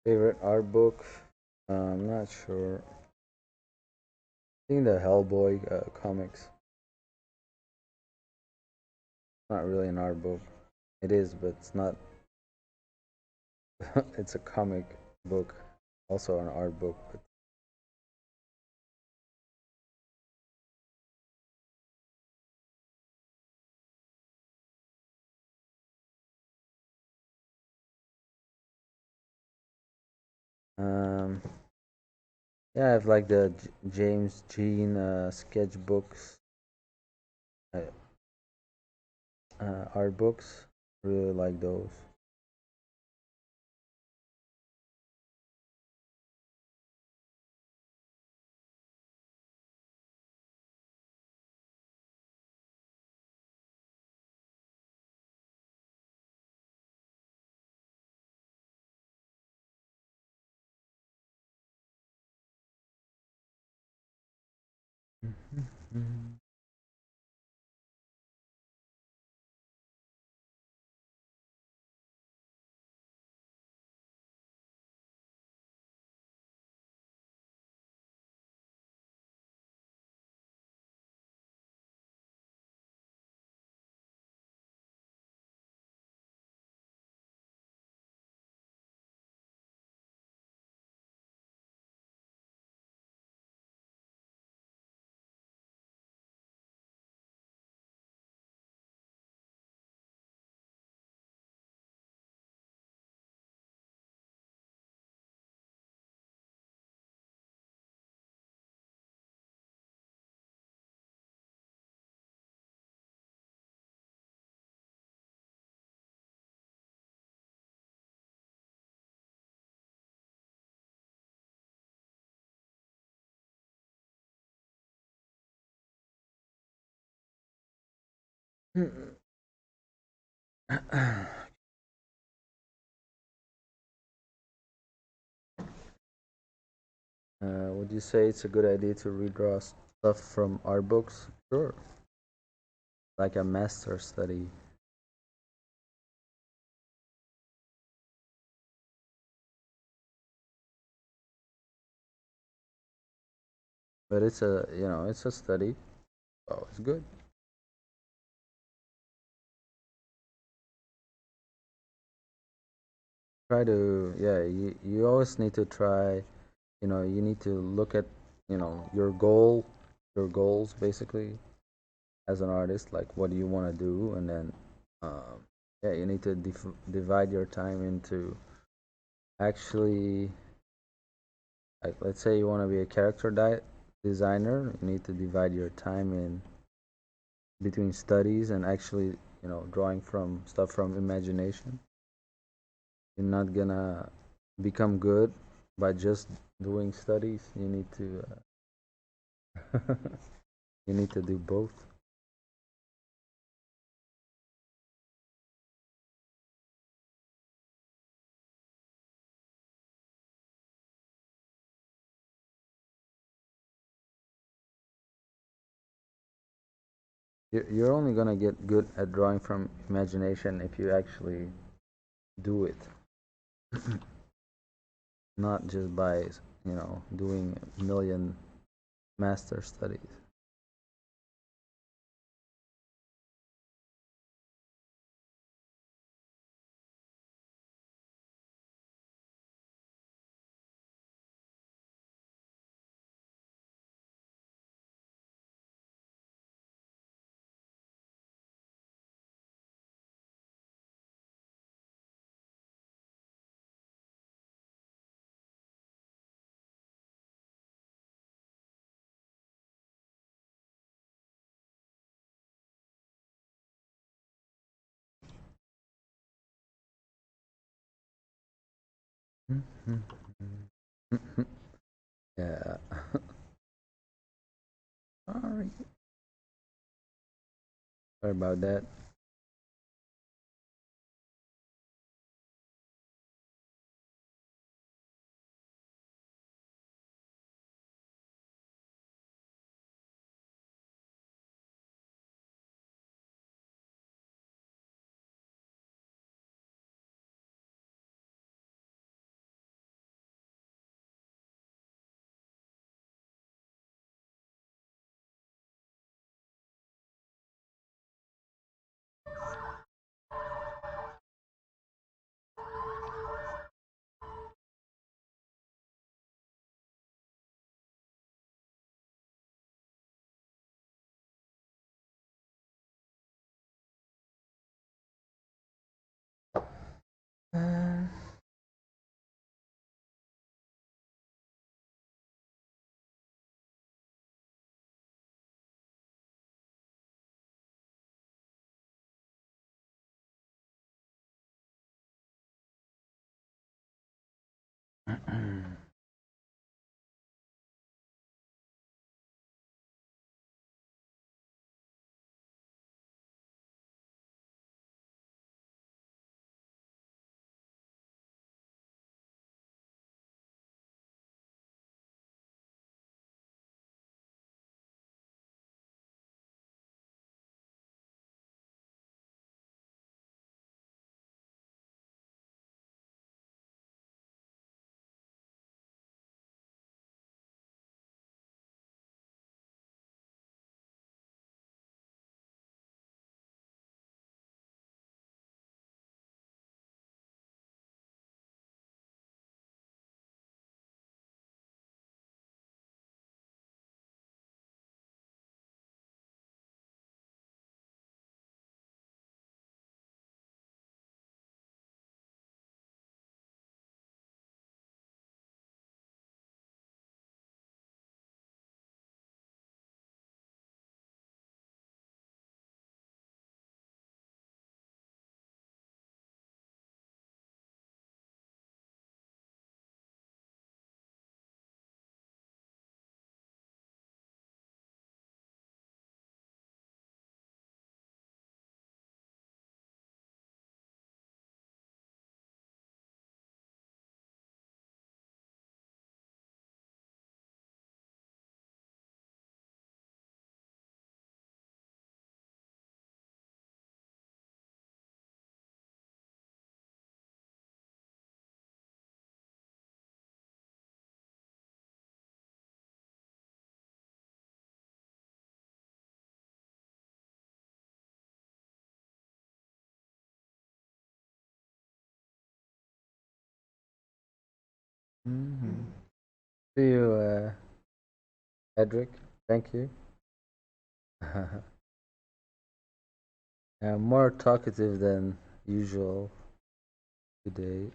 Favorite art book? I'm not sure. I think the Hellboy comics. Not really an art book. It is, but it's not. It's a comic book, also an art book. But um, yeah, I have like the James Jean sketchbooks, uh, art books. Really like those. Would you say it's a good idea to redraw stuff from art books? Sure, like a master study. But it's a it's a study. Oh, it's good. Try to you always need to try. You need to look at your goals basically as an artist. Like what do you want to do, and then um, yeah, you need to divide your time into actually, like, let's say you want to be a character designer. You need to divide your time in between studies and actually drawing from stuff from imagination. You're not gonna become good by just doing studies. You need to you need to do both. You're only gonna get good at drawing from imagination if you actually do it, not just by doing a million master studies. Yeah. All right. Sorry about that. Uh, Mm-hmm. See you, Edric. Thank you. I'm more talkative than usual today.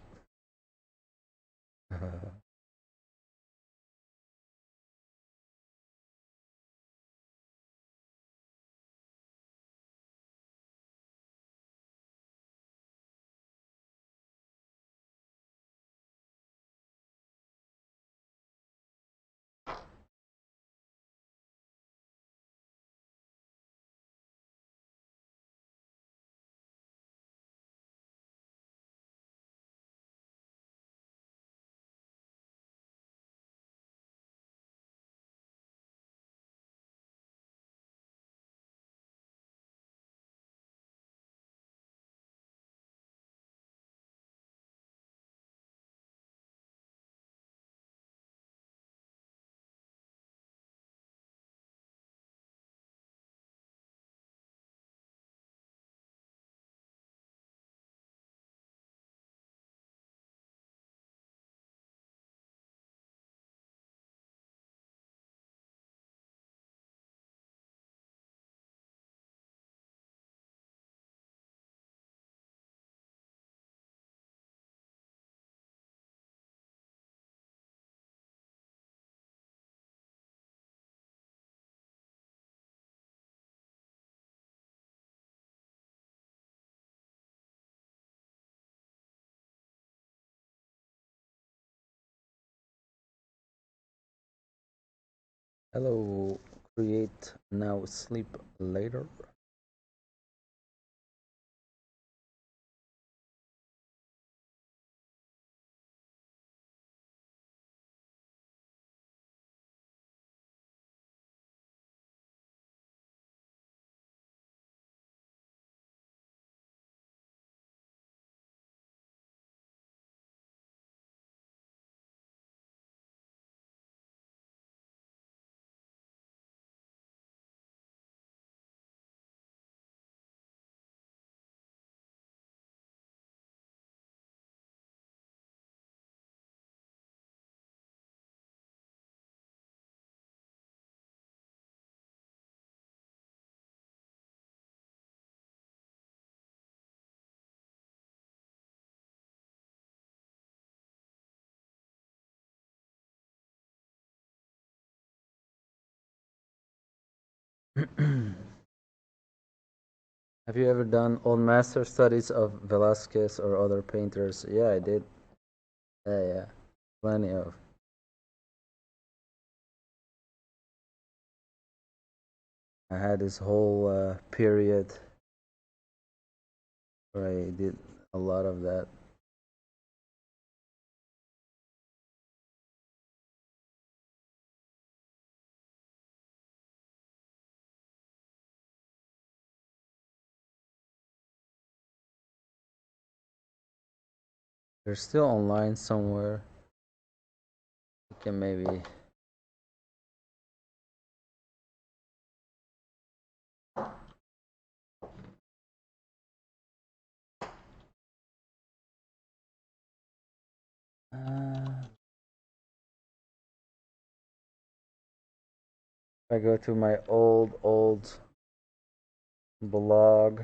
Hello, create now, sleep later. Have you ever done old master studies of Velasquez or other painters? Yeah, I did. Yeah, plenty of. I had this whole period where I did a lot of that. They're still online somewhere. You can maybe. If I go to my old blog.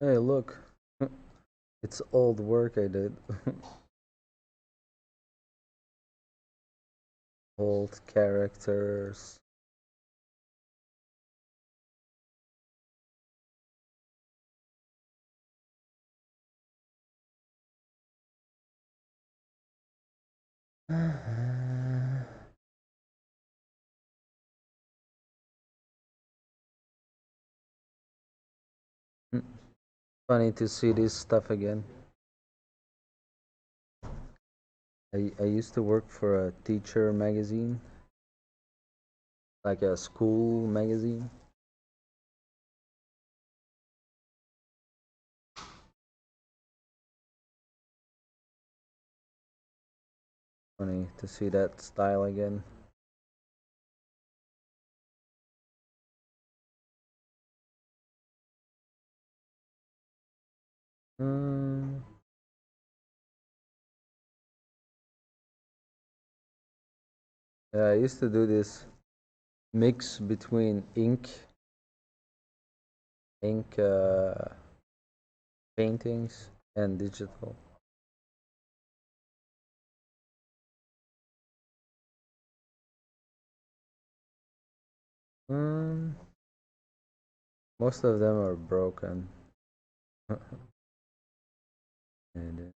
Hey, look, it's old work I did. Old characters. Funny to see this stuff again. I used to work for a teacher magazine, like a school magazine. Funny to see that style again. Mm, yeah, I used to do this mix between ink paintings and digital. Mm, most of them are broken. And,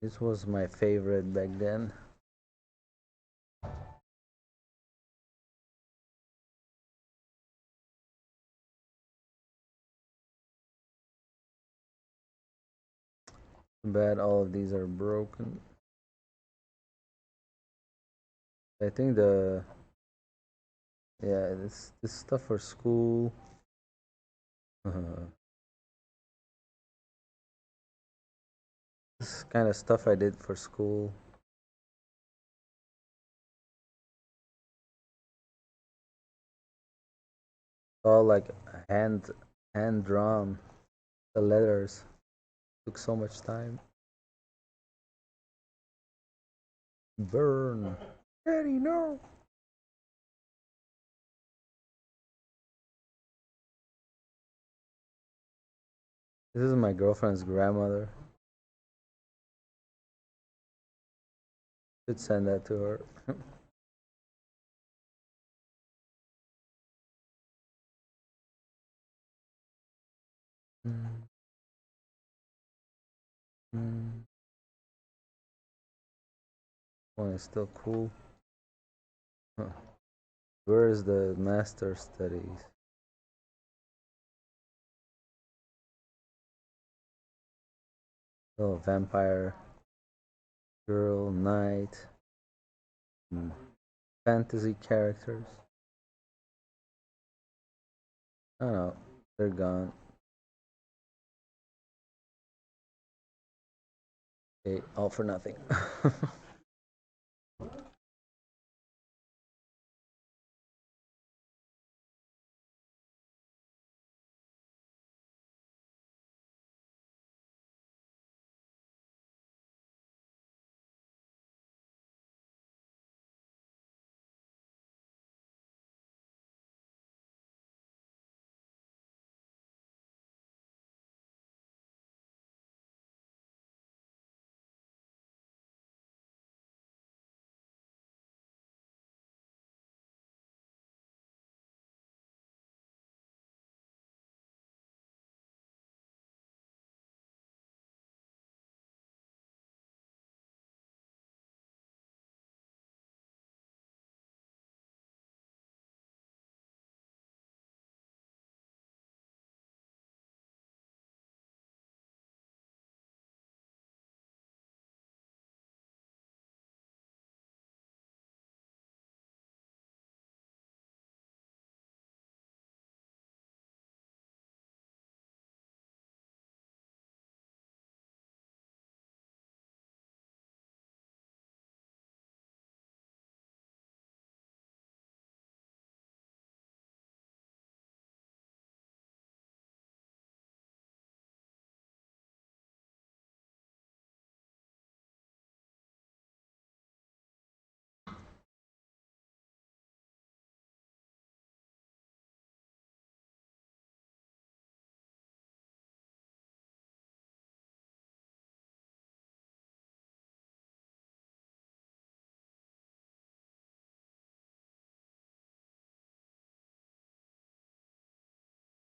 this was my favorite back then. Too bad all of these are broken. I think the yeah this stuff for school. This kind of stuff I did for school. All like hand drawn. The letters took so much time. Burn. Daddy, no. This is my girlfriend's grandmother. Should send that to her. Mm, mm. One is still cool. Huh. Where is the master studies? Oh, vampire, girl, knight, mm, fantasy characters. I don't know. They're gone. Okay, all for nothing.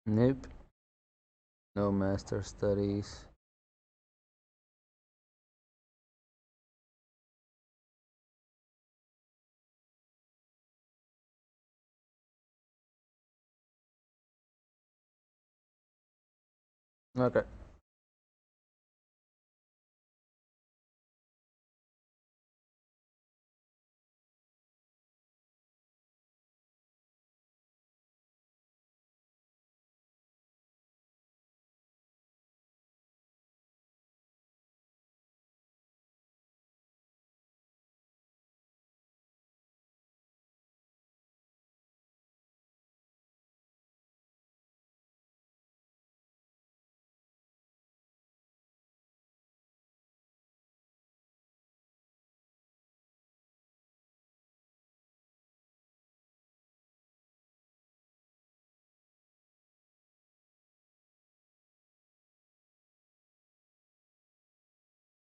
Nope. No master studies. Okay.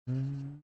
Mm.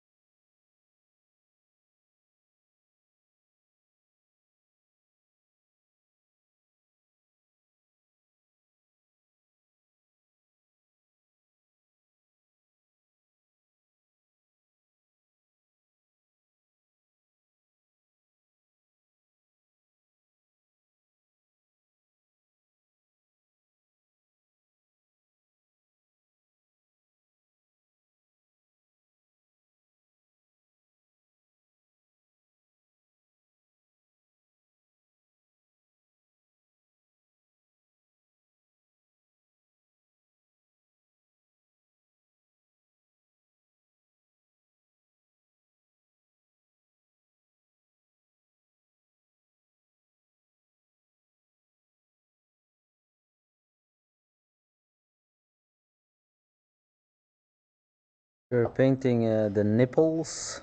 You're painting the nipples.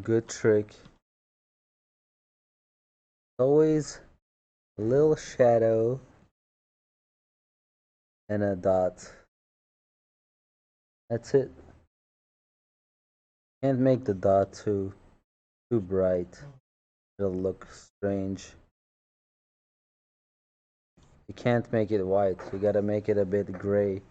Good trick. Always a little shadow and a dot. That's it. Can't make the dot too bright. It'll look strange. You can't make it white. You gotta make it a bit gray.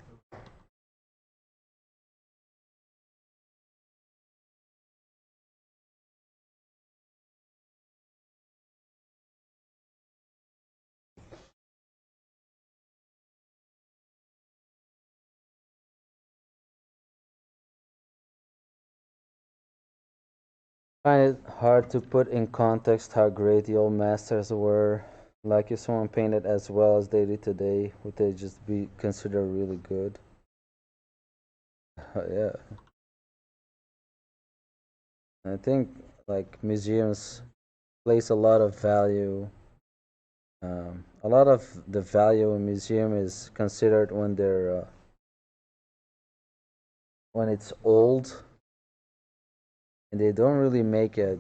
Find it hard to put in context how great the old masters were. Like if someone painted as well as they did today, would they just be considered really good? Yeah. I think like museums place a lot of value. A lot of the value in museum is considered when it's old, and they don't really make a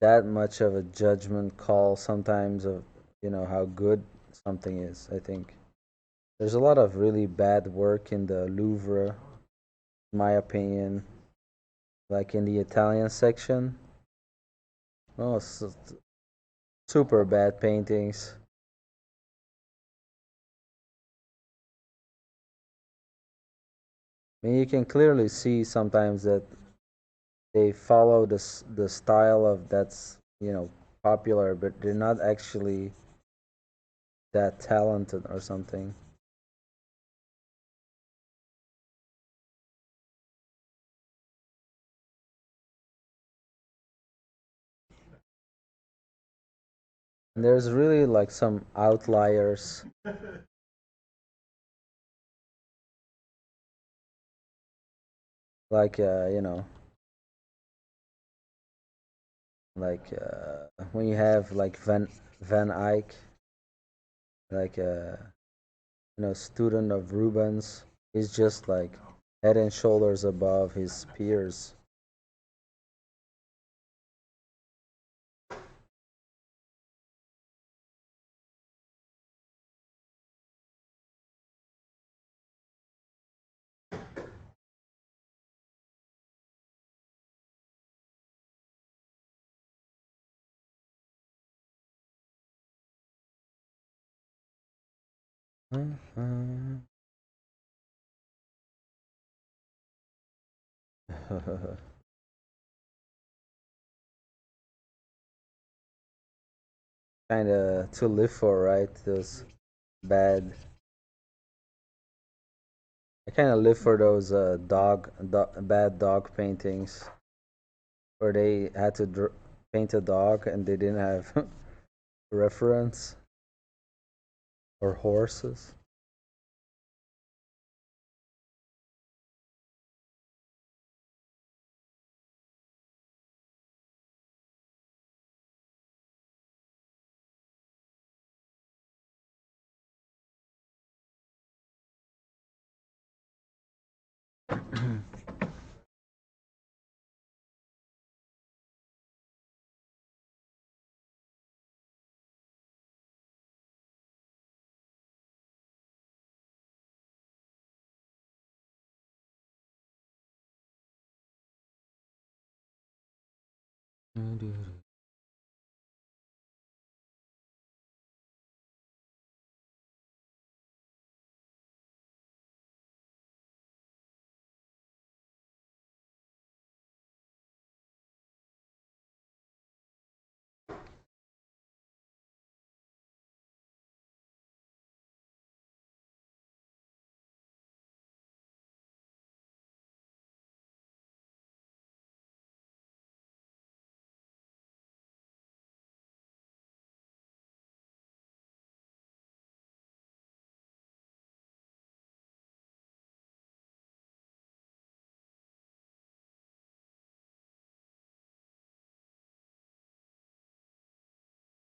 that much of a judgment call sometimes of how good something is. I think there's a lot of really bad work in the Louvre, in my opinion, like in the Italian section. Oh, super bad paintings. I mean, you can clearly see sometimes that they follow the style of that's popular, but they're not actually that talented or something. And there's really like some outliers, like like when you have like Van Eyck, like student of Rubens, he's just like head and shoulders above his peers. Kind of to live for, right? Those bad. I kind of live for those bad dog paintings where they had to paint a dog and they didn't have reference or horses.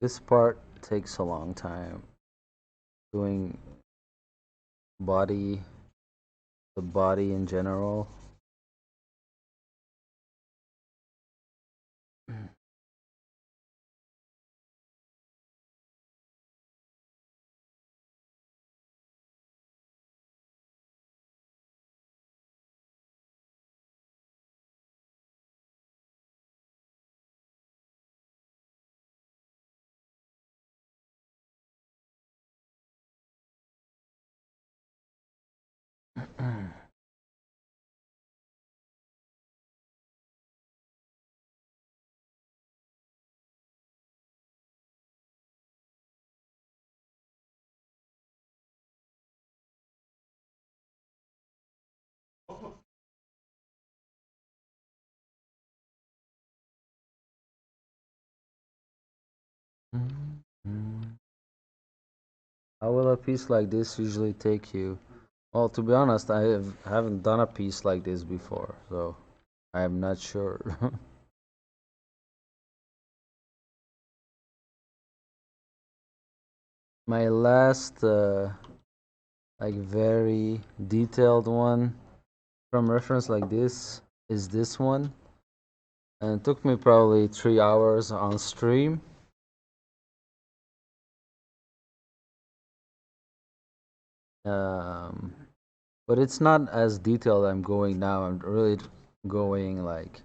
This part takes a long time. Doing body, the body in general. How will a piece like this usually take you? Well, to be honest, haven't done a piece like this before, so I am not sure. My last, like very detailed one from reference like this is this one, and it took me probably 3 hours on stream. Um, but it's not as detailed I'm going now. I'm really going like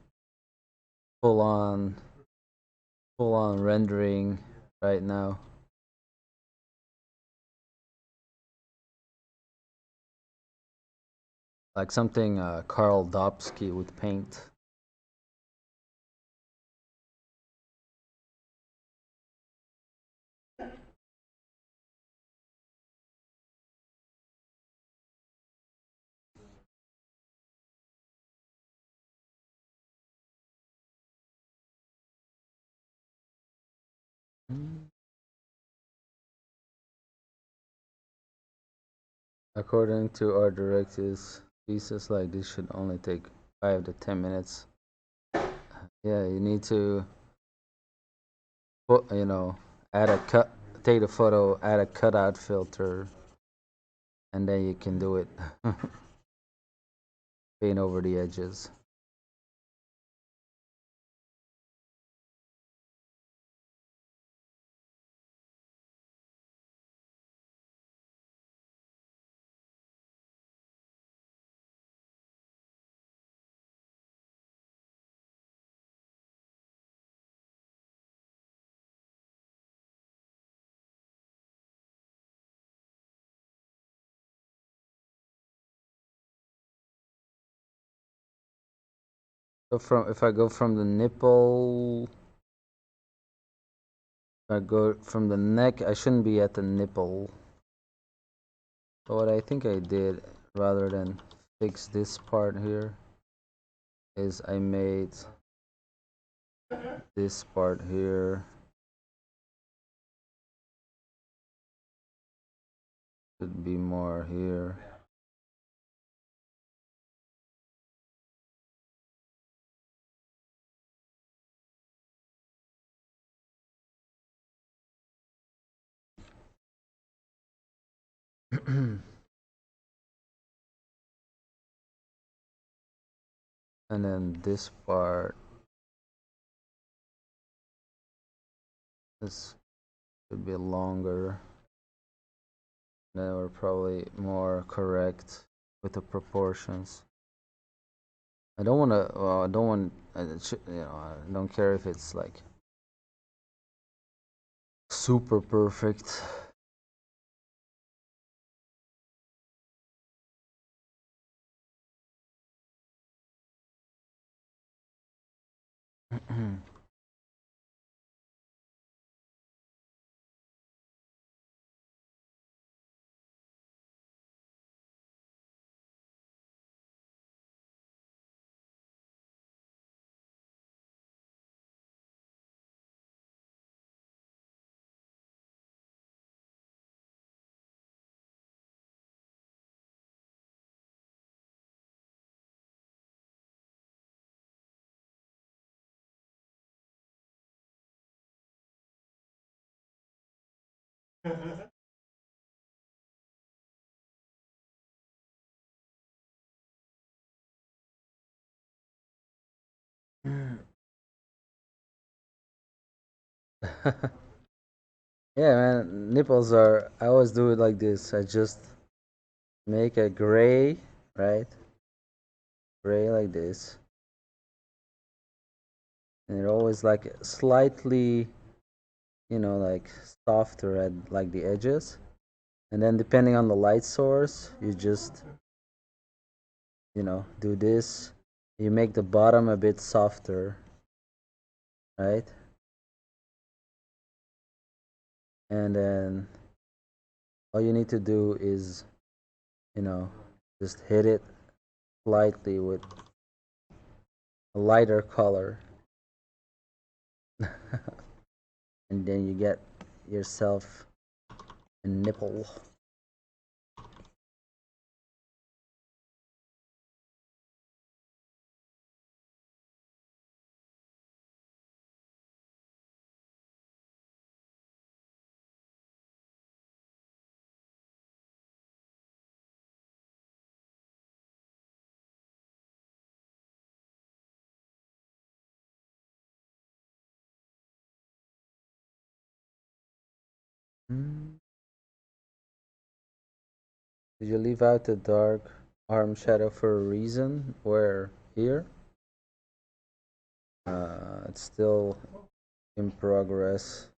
full on, full on rendering right now. Like something Karl Dobsky would paint. According to our directives, pieces like this should only take 5 to 10 minutes. Yeah, you need to put, add a cut, take the photo, add a cutout filter, and then you can do it. Paint over the edges. So if I go from the nipple, if I go from the neck, I shouldn't be at the nipple. But what I think I did, rather than fix this part here, is I made this part here should be more here. And then this part, this should be longer. Then we're probably more correct with the proportions. I don't want to. I don't want. I don't care if it's like super perfect. Yeah, man. Nipples are. I always do it like this. I just make a gray, right? Gray like this, and it always like slightly, like softer at like the edges. And then depending on the light source, you just, do this. You make the bottom a bit softer, right? And then all you need to do is, you know, just hit it lightly with a lighter color. And then you get yourself a nipple. Mm. Did you leave out the dark arm shadow for a reason? Where here? It's still in progress.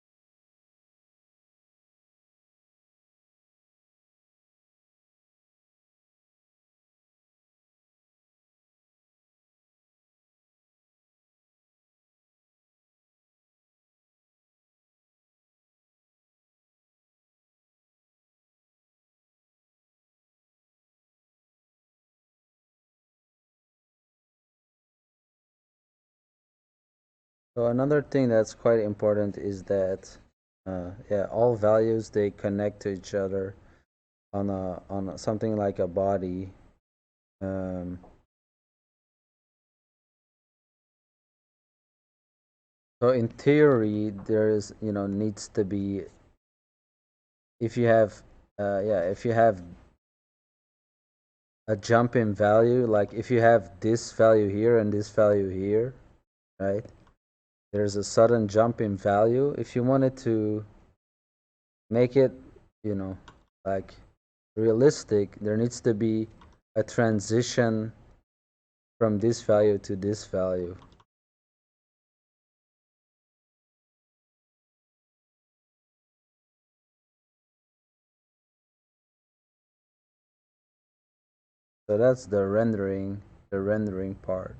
So another thing that's quite important is that, yeah, all values they connect to each other something like a body. Um, so in theory, there is needs to be, if you have if you have a jump in value, like if you have this value here and this value here, right? There's a sudden jump in value. If you wanted to make it, you know, like realistic, there needs to be a transition from this value to this value. So that's the rendering part.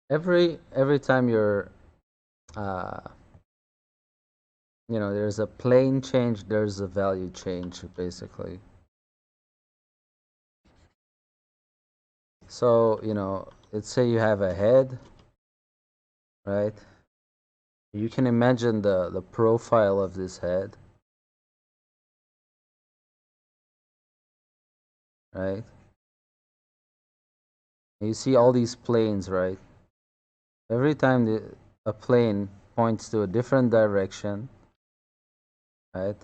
Every time you're uh there's a plane change, there's a value change, basically. So, let's say you have a head, right? You can imagine the profile of this head, right? And you see all these planes, right? Every time a plane points to a different direction, right?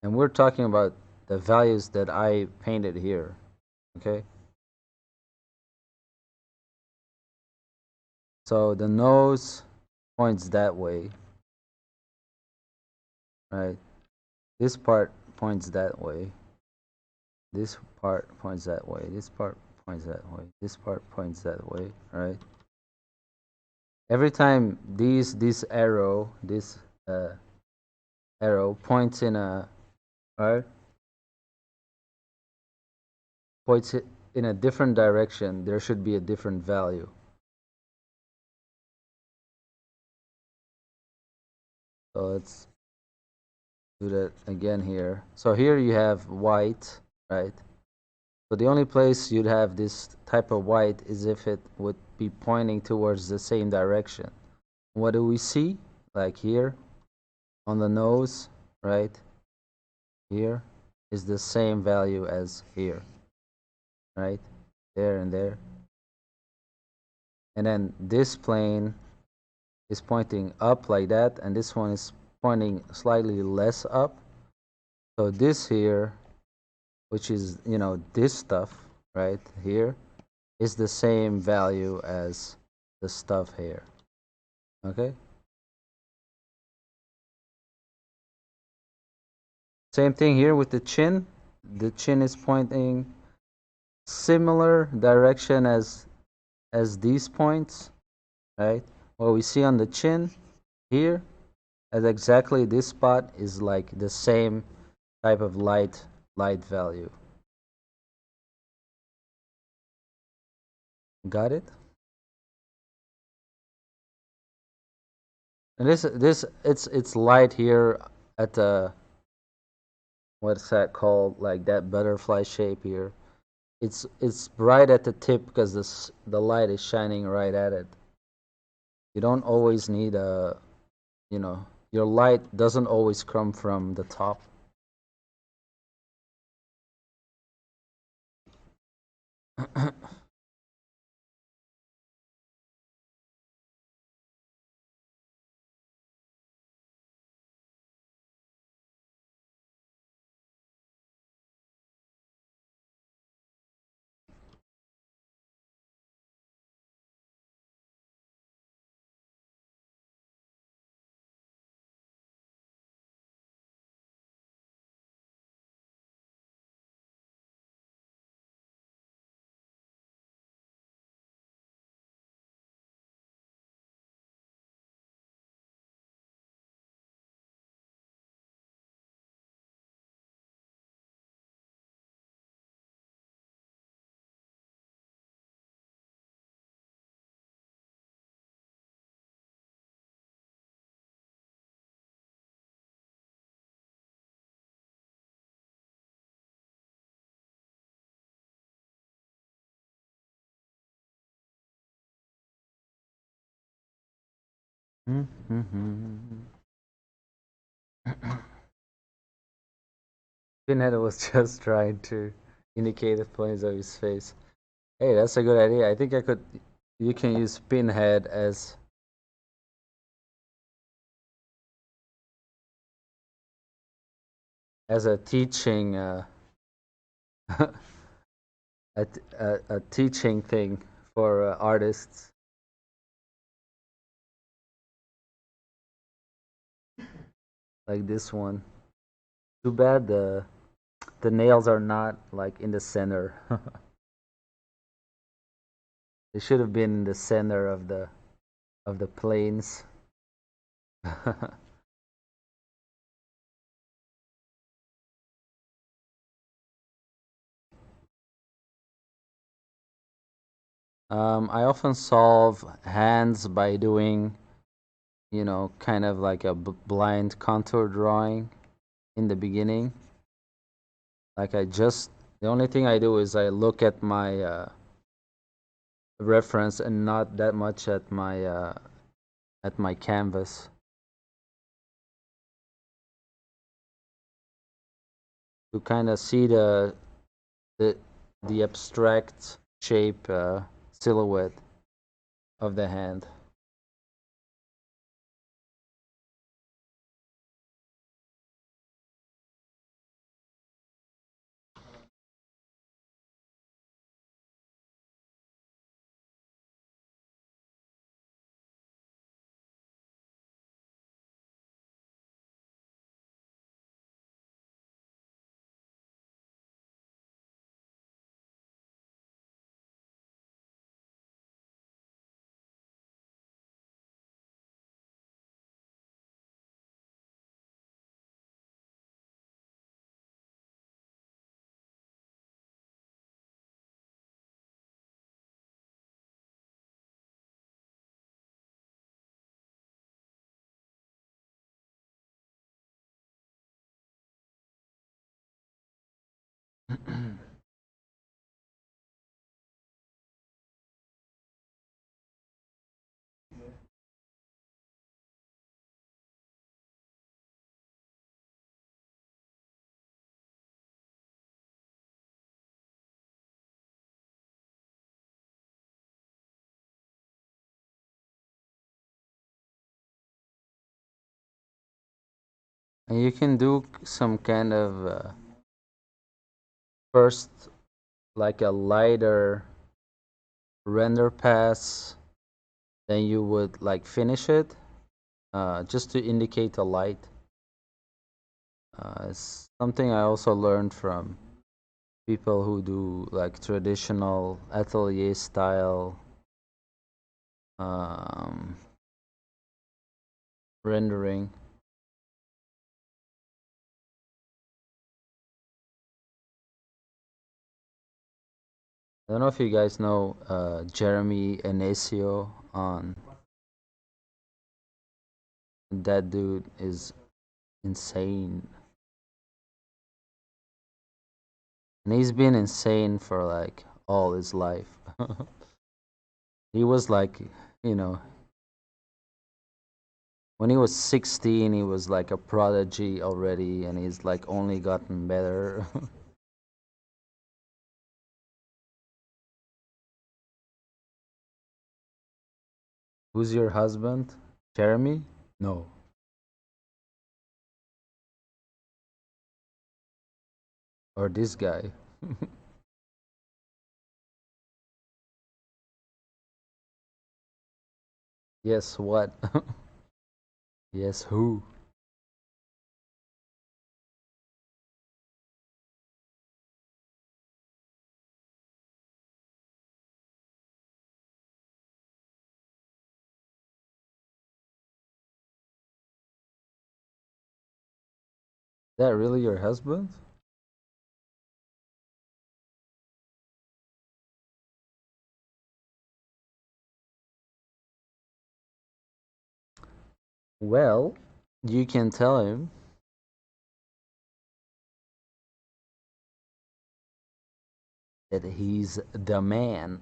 And we're talking about the values that I painted here, okay? So the nose points that way, right? This part points that way. This part points that way. This part points that way. This part points that way, right? Every time this uh, arrow points in a right points it in a different direction, there should be a different value. So let's do that again here. So here you have white, right? So the only place you'd have this type of white is if it would be pointing towards the same direction. What do we see? Like here on the nose, right? Here is the same value as here, right? There and there. And then this plane is pointing up like that, and this one is pointing slightly less up. So this here, which is, this stuff right here, is the same value as the stuff here. Okay? Same thing here with the chin. The chin is pointing similar direction as these points, right? What we see on the chin here at exactly this spot is like the same type of light value. Got it? And it's light here at the, what's that called, like that butterfly shape here. It's bright at the tip because the light is shining right at it. You don't always need your light doesn't always come from the top. Pinhead was just trying to indicate the points of his face. Hey, that's a good idea. I think you can use Pinhead as a teaching a teaching thing for artists, like this one. Too bad the nails are not like in the center. They should have been in the center of the planes. I often solve hands by doing kind of like a blind contour drawing in the beginning. Like the only thing I do is I look at my reference and not that much at my canvas to kind of see the the abstract shape silhouette of the hand. And you can do some kind of first like a lighter render pass, then you would like finish it just to indicate a light. It's something I also learned from people who do like traditional atelier style um, rendering. I don't know if you guys know Jeremy Enesio on that dude is insane. And he's been insane for like all his life. He was like, you know, when he was 16, he was like a prodigy already, and he's like only gotten better. Who's your husband? Jeremy? No. Or this guy? Yes, what? Yes, who? That really your husband? Well, you can tell him that he's the man.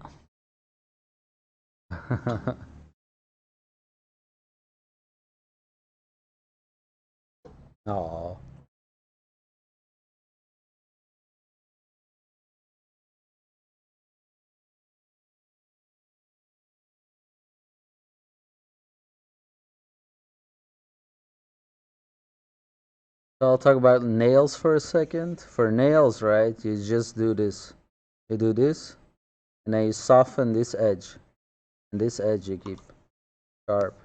Oh. So I'll talk about nails for a second. For nails, right, you just do this. You do this, and then you soften this edge. And this edge you keep sharp.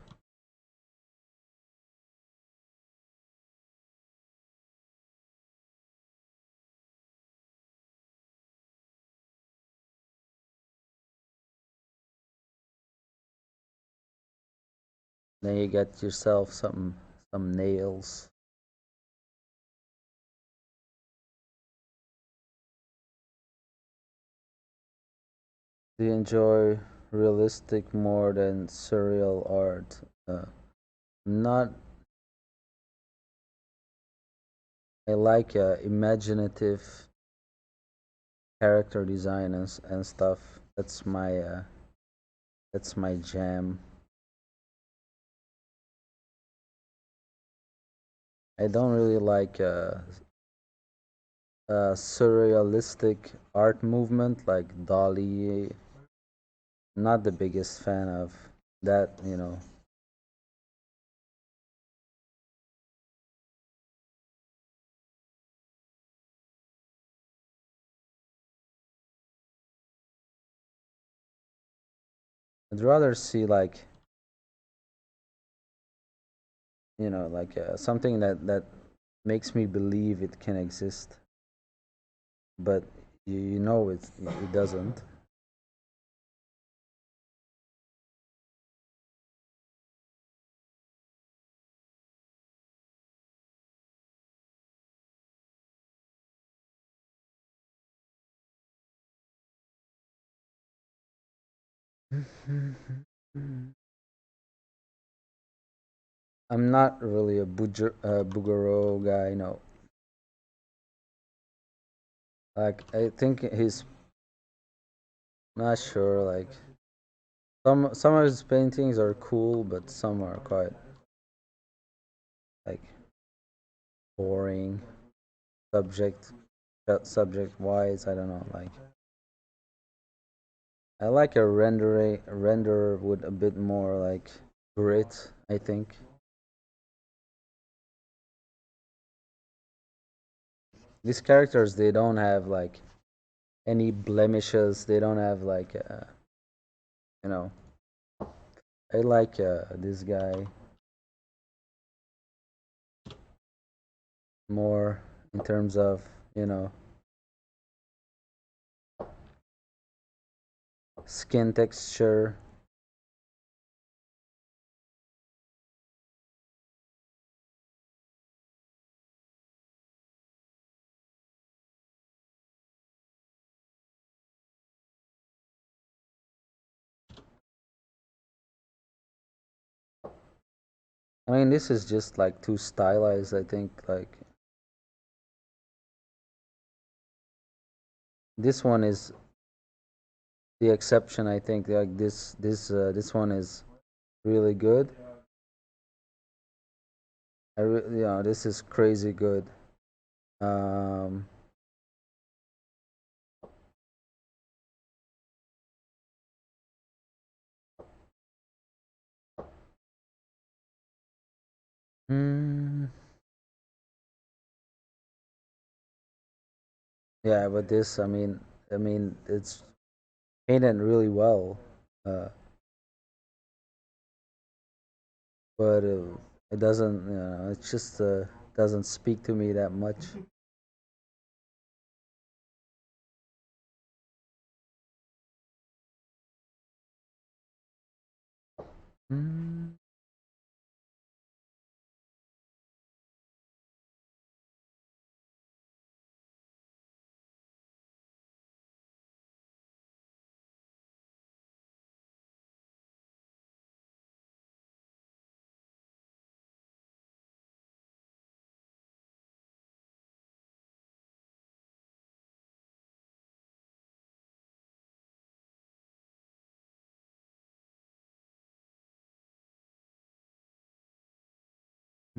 Then you get yourself some nails. Do you enjoy realistic more than surreal art? Not I like imaginative character design and stuff. That's my jam. I don't really like surrealistic art movement like Dali. Not the biggest fan of that. I'd rather see like something that makes me believe it can exist, but you know it doesn't. I'm not really a Bouguereau guy. No, like I think he's not sure. Like some of his paintings are cool, but some are quite like boring subject subject wise. I don't know. Like I like a renderer with a bit more like grit. I think these characters they don't have like any blemishes. They don't have like you know. I like this guy more in terms of you know skin texture. I mean, this is just like too stylized. I think like this one is the exception. I think like this one is really good. This is crazy good. Um, mm, yeah, but I mean, it's painted really well, uh, but it doesn't. It just doesn't speak to me that much.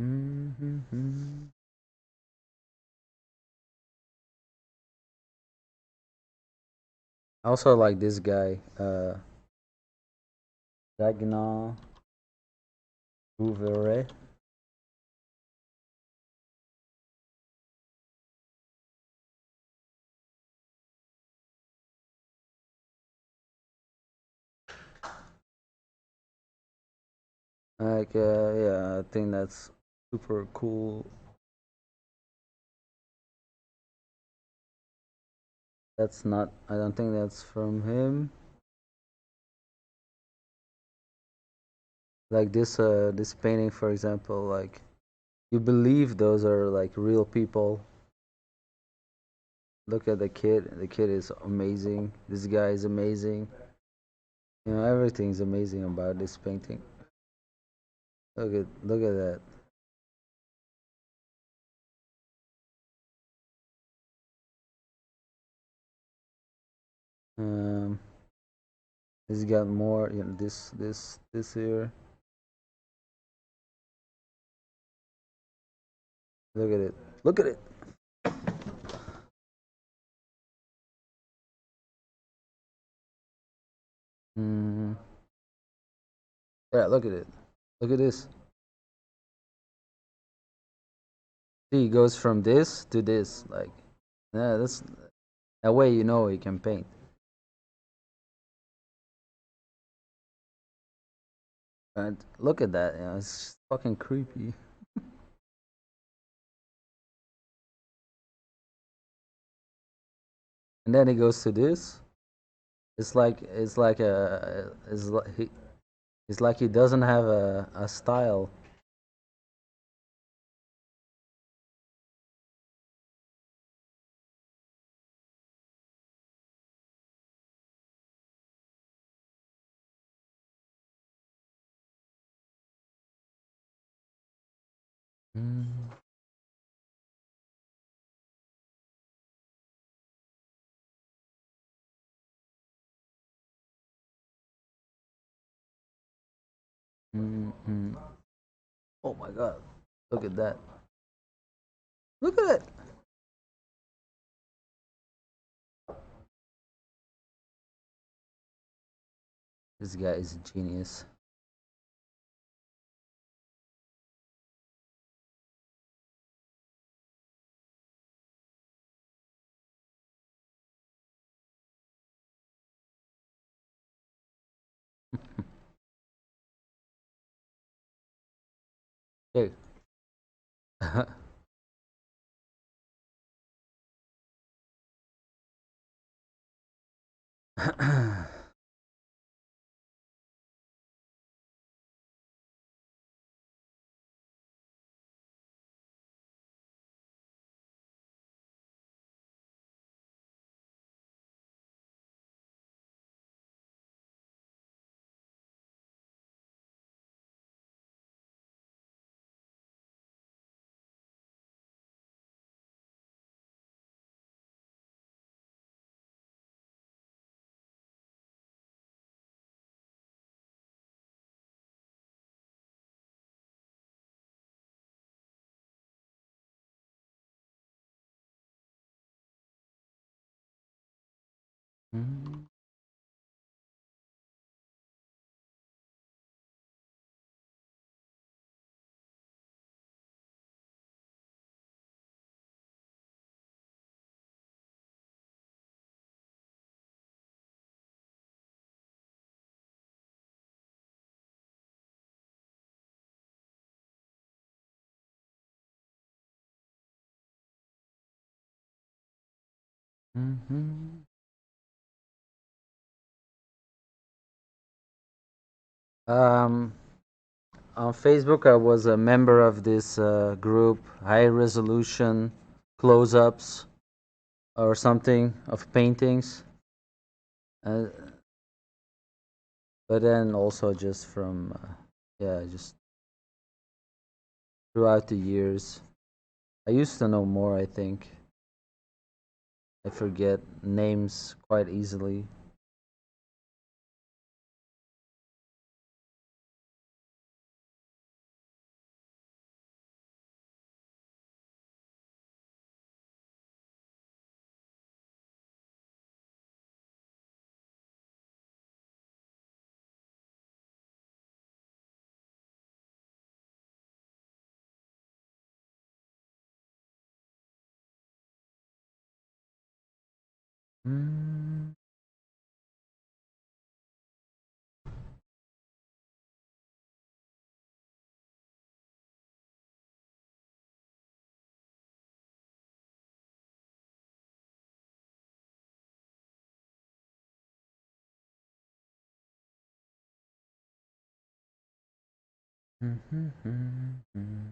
Mm, mm. I also like this guy, Dagnan Bouveret. Like, yeah, I think that's super cool. That's not. I don't think that's from him. Like this painting, for example. Like you believe those are like real people. Look at the kid. The kid is amazing. This guy is amazing. Everything's amazing about this painting. Look at that. Um, he's got more. You know, this here. Look at it. Look at it. Mm, yeah, look at it. Look at this. See, he goes from this to this. Like, yeah, that's that way you know he can paint. And look at that. You know, it's fucking creepy. And then he goes to this. It's like he doesn't have a style. Mm, mm. Oh my god! Look at that! Look at it! This guy is a genius. Hey. Mm. Mhm. Um, on Facebook, I was a member of this group, High Resolution Close-ups or something of paintings. Uh, but then also just from, yeah, just throughout the years. I used to know more, I think. I forget names quite easily. Mm. Mhm.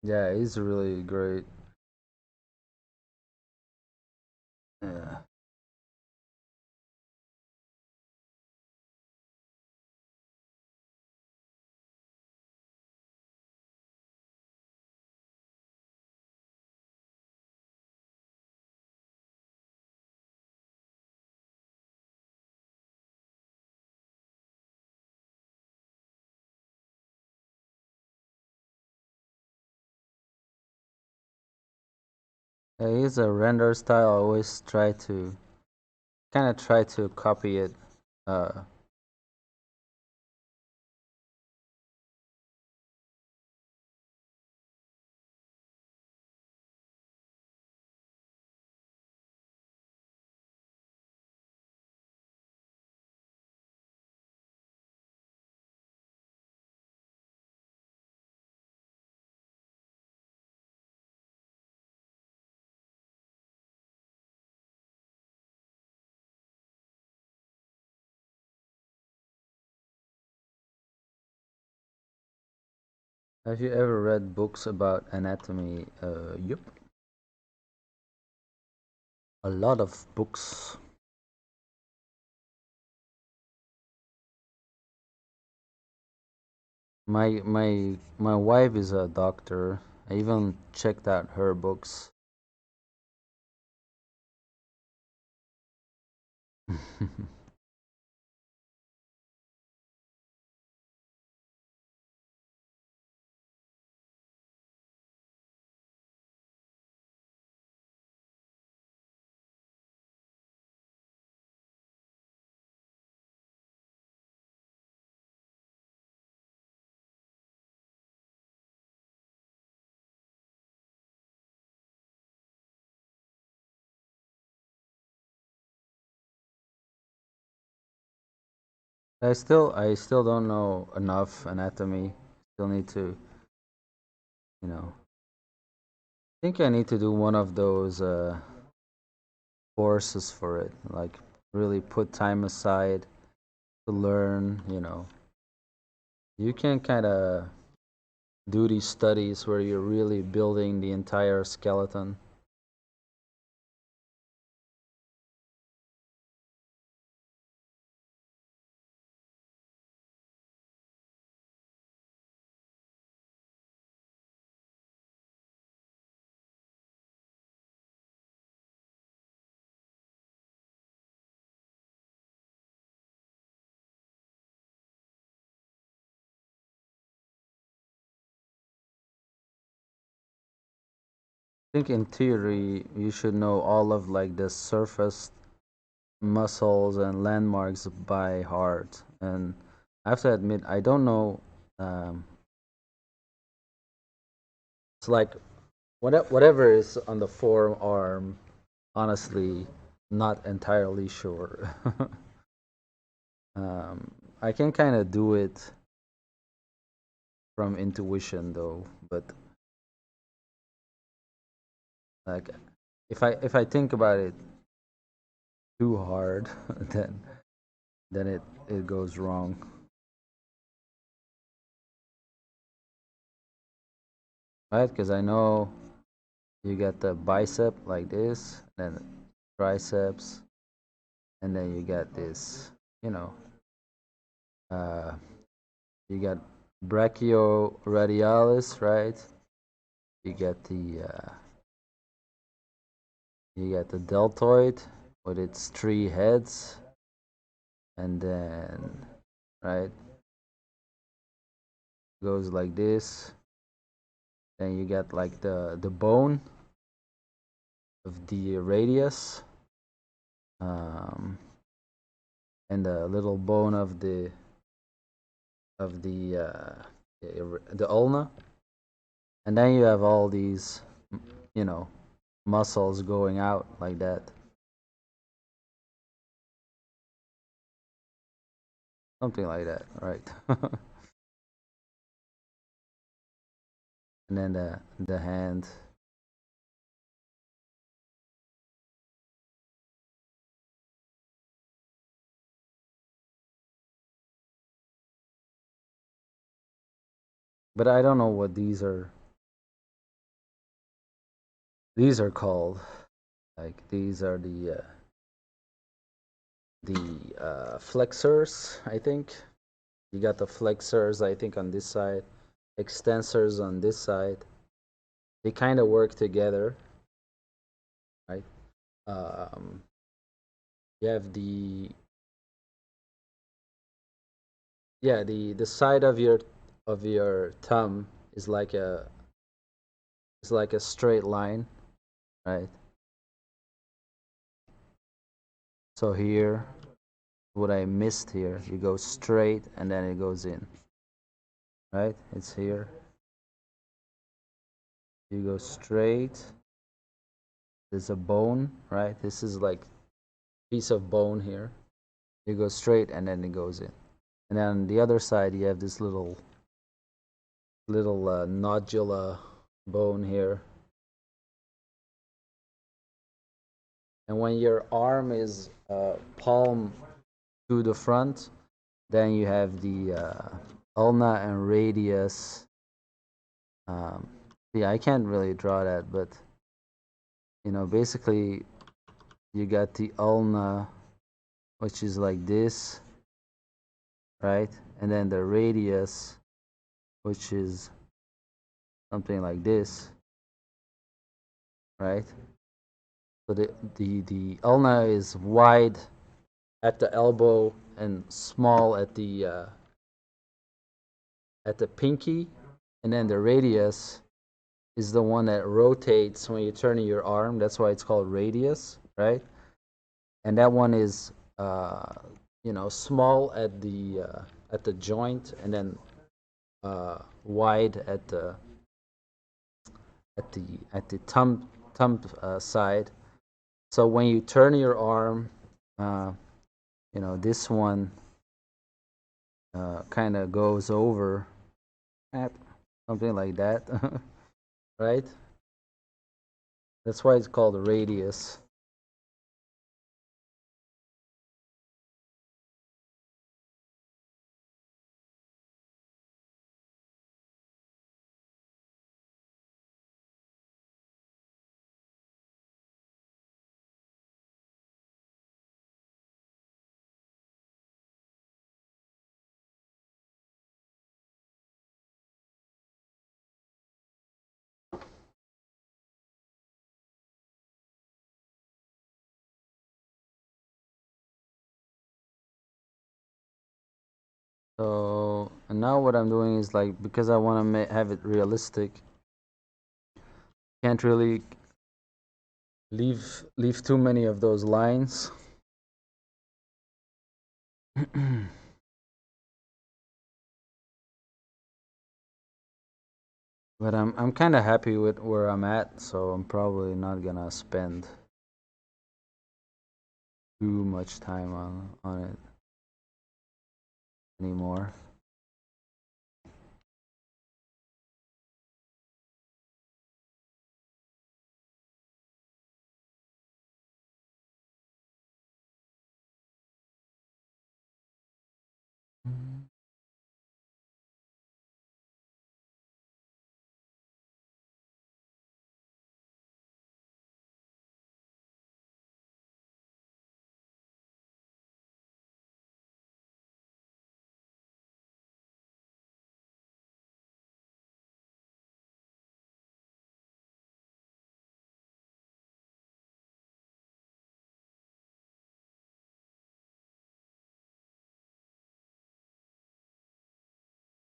Yeah, he's really great. Yeah. Yeah, he's a render style. I always try to kind of try to copy it. Uh, have you ever read books about anatomy? Yep, a lot of books. My wife is a doctor. I even checked out her books. I still don't know enough anatomy. Still need to, you know. I think I need to do one of those courses for it. Like really put time aside to learn. You can kind of do these studies where you're really building the entire skeleton. I think in theory you should know all of like the surface muscles and landmarks by heart. And I have to admit I don't know. Um, it's like whatever is on the forearm. Honestly, not entirely sure. I can kind of do it from intuition though, but like if I think about it too hard, then it goes wrong, right? Because I know you get the bicep like this, then triceps, and then you get this, you know, uh, you got brachioradialis, right? You get the deltoid with its three heads, and then right goes like this. Then you get like the bone of the radius, um, and the little bone of the ulna, and then you have all these, you know, muscles going out like that, something like that, right? And then the hand. but I don't know what these are called. Like these are the flexors, I think. You got the flexors, I think, on this side, extensors on this side. They kind of work together, right? Um, you have the yeah the side of your thumb is like a straight line, right? So here, what I missed here, you go straight and then it goes in, right? It's here. You go straight. There's a bone, right? This is like piece of bone here. You go straight and then it goes in. And then on the other side, you have this little nodula bone here. And when your arm is palm to the front, then you have the ulna and radius. Um, yeah, I can't really draw that, but basically you got the ulna, which is like this, right? And then the radius, which is something like this, right? So the ulna is wide at the elbow and small at the pinky, and then the radius is the one that rotates when you're turning your arm. That's why it's called radius, right? And that one is small at the joint, and then wide at the thumb side. So when you turn your arm, uh, this one kind of goes over at something like that, right? That's why it's called radius. So and now what I'm doing is like, because I want to have it realistic, can't really leave too many of those lines. But I'm kind of happy with where I'm at, so I'm probably not gonna spend too much time on it anymore.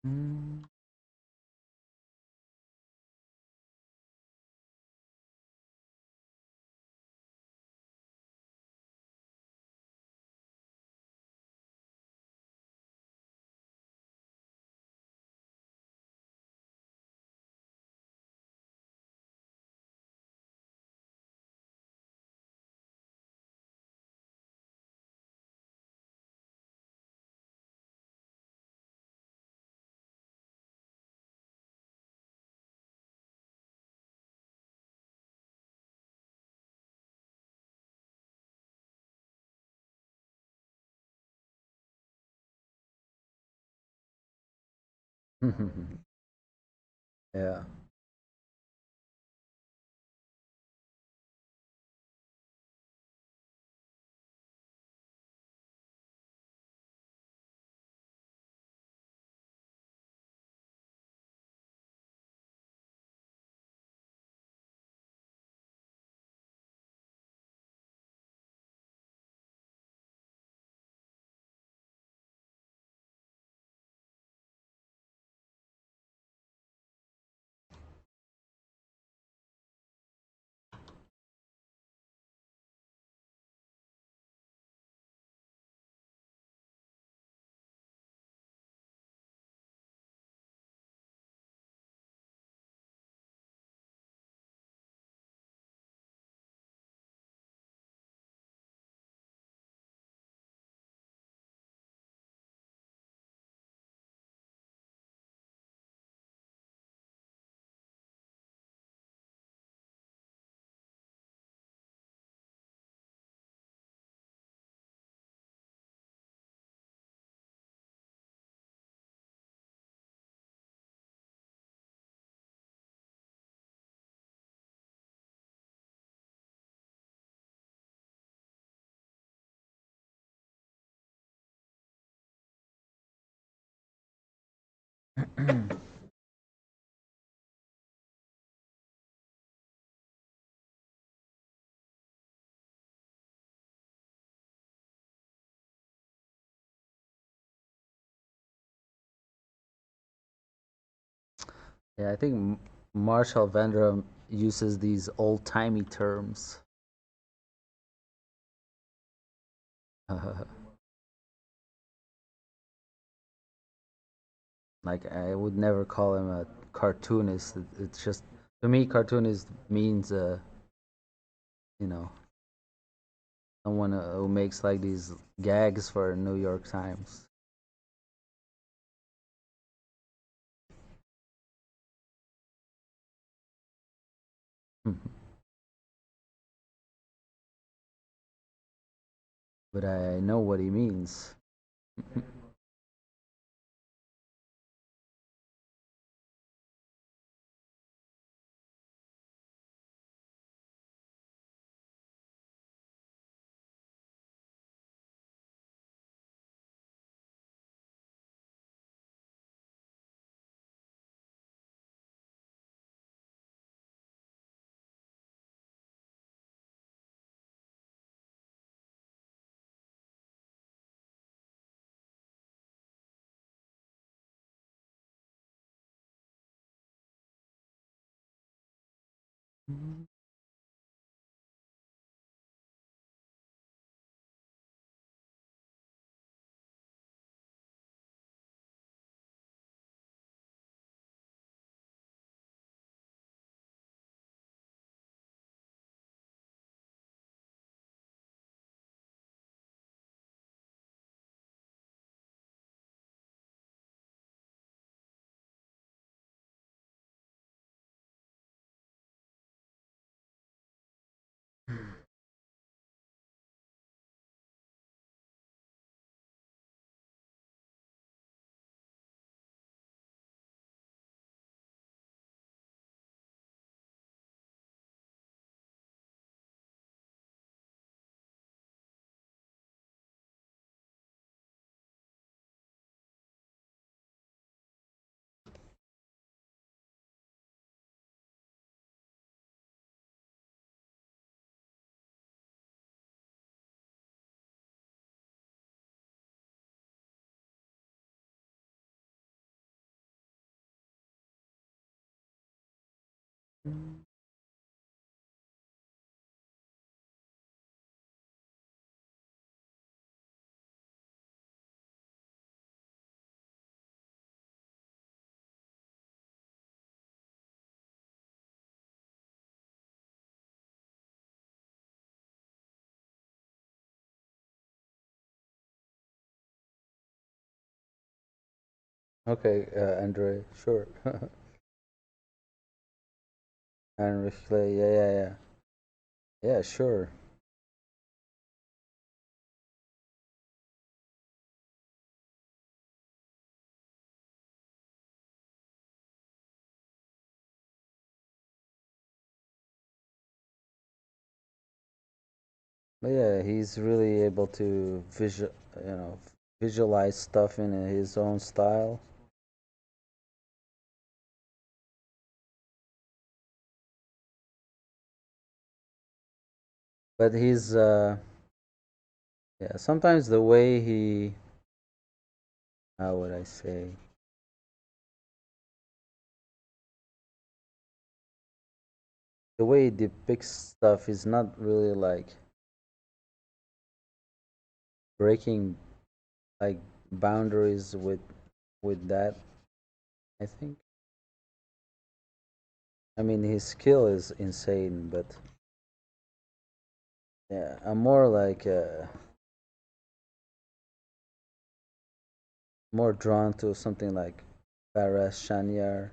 Mm. Yeah. Yeah, I think Marshall Vandrum uses these old timey terms. Like I would never call him a cartoonist. It's just to me, cartoonist means you know, someone who makes like these gags for New York Times. But I know what he means. Okay, Andre, sure. And Clay, yeah, yeah, yeah. Yeah, sure. But yeah, he's really able to you know, visualize stuff in his own style. But he's yeah, sometimes the way he, how would I say, the way he depicts stuff is not really like breaking like boundaries with that. I think. I mean, his skill is insane, but yeah, I'm more like more drawn to something like Paras Shanyar,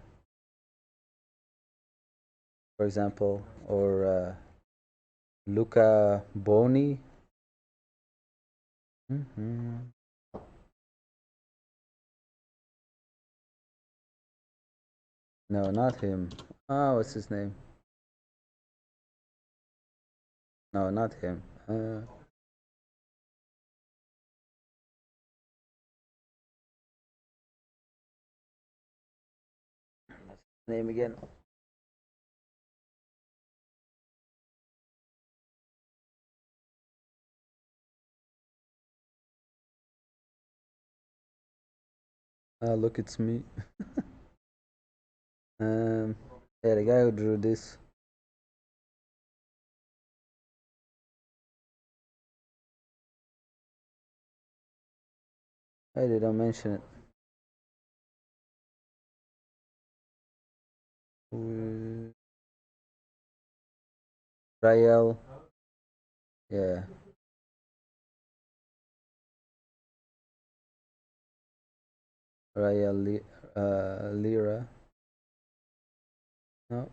for example, or Luca Boni. Hmm. No, not him. Oh, what's his name? No, not him. Name again? Look, it's me. Um, yeah, the guy who drew this. I didn't mention it. Uh, Rael. Yeah, Rael Lira. No.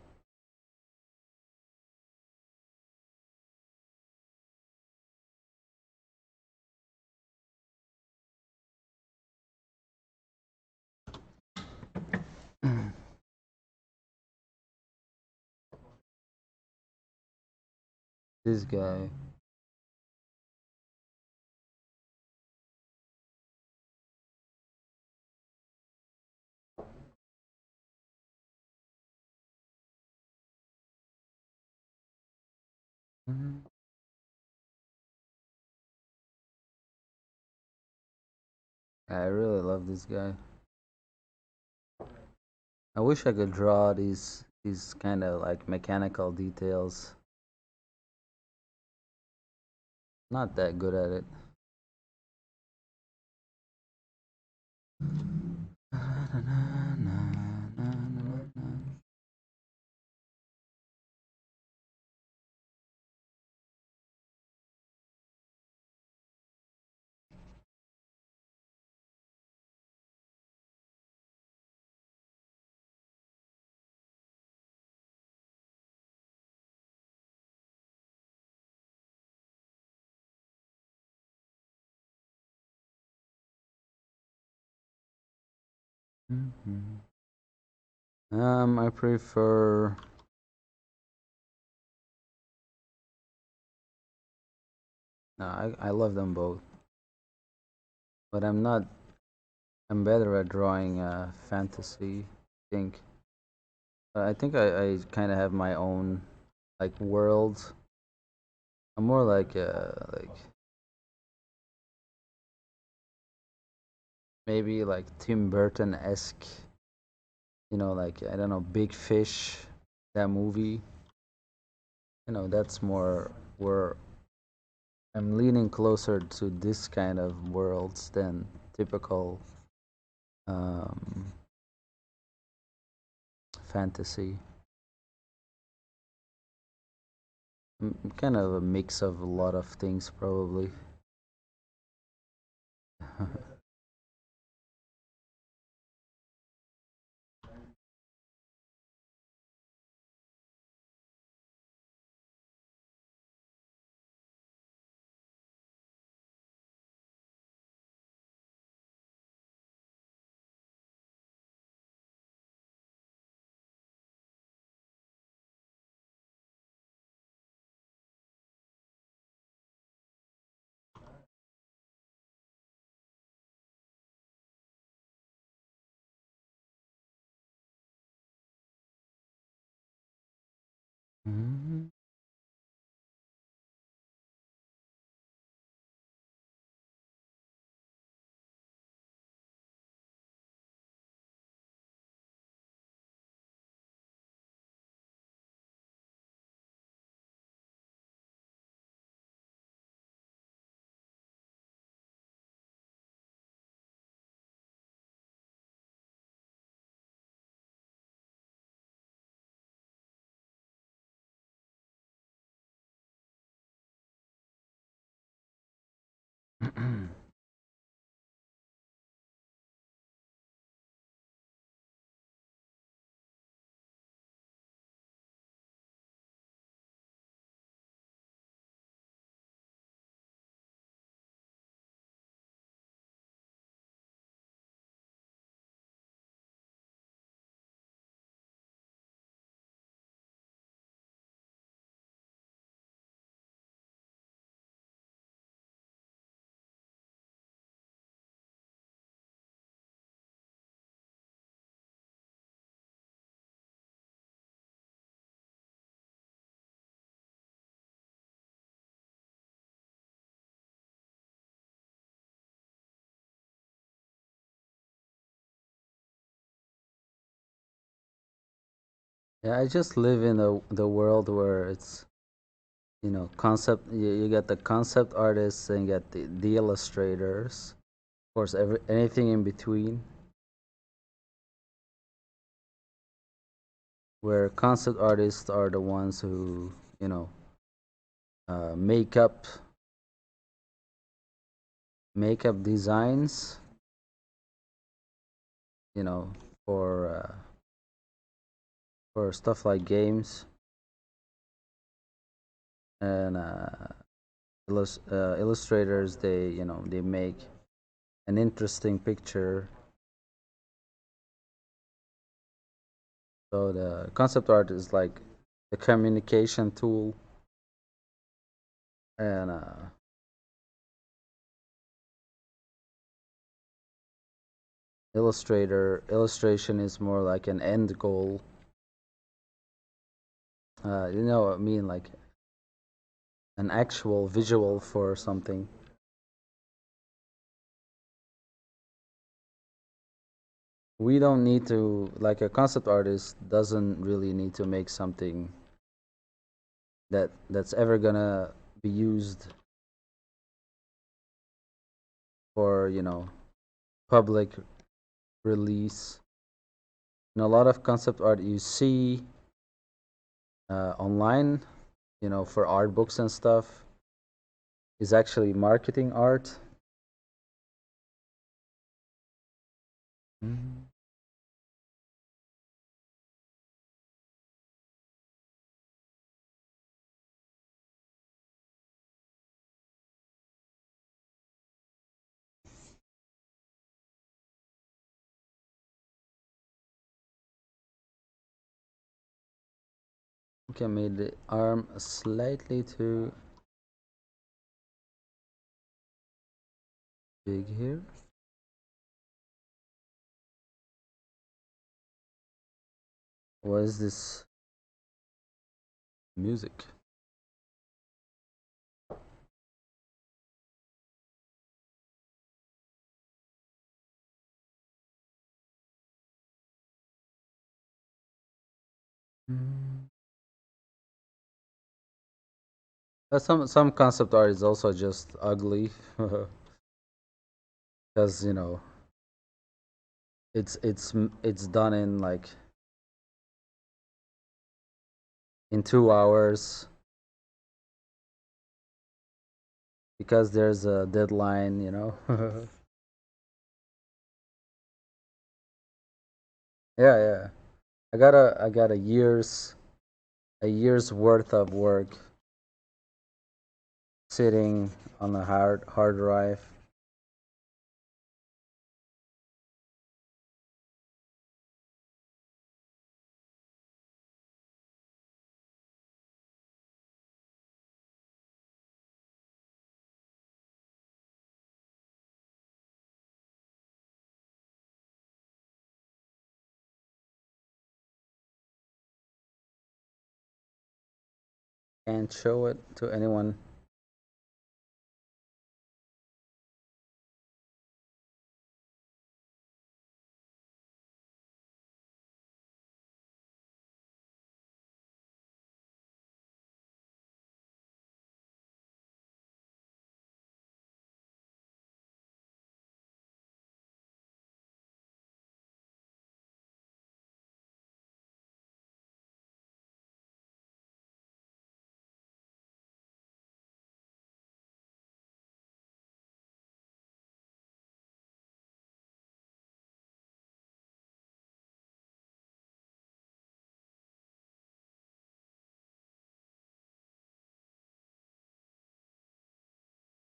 This guy. Mhm. I really love this guy. I wish I could draw these kind of like mechanical details. Not that good at it. I prefer. No, I love them both, but I'm not. I'm better at drawing fantasy. I think. I think I kind of have my own like worlds. I'm more like maybe like Tim Burton esque. You know, like I don't know, Big Fish, that movie. You know, that's more where I'm leaning closer to this kind of worlds than typical um, fantasy. Kind of a mix of a lot of things, probably. Yeah, I just live in the world where it's, concept. You get the concept artists and you get the illustrators. Of course, anything in between. Where concept artists are the ones who, make up designs, you know, for uh, for stuff like games, and illustrators. They make an interesting picture. So the concept art is like the communication tool, and illustration is more like an end goal. You know what I mean, like an actual visual for something. We don't need to, like, a concept artist doesn't really need to make something that's ever gonna be used for, public release. And a lot of concept art you see online, for art books and stuff, is actually marketing art. Mhm. Okay, I made the arm slightly too big here. What is this music? Mm. Some concept art is also just ugly, because it's done in like in 2 hours because there's a deadline. Yeah, yeah. I got a year's worth of work sitting on a hard drive. Can't show it to anyone.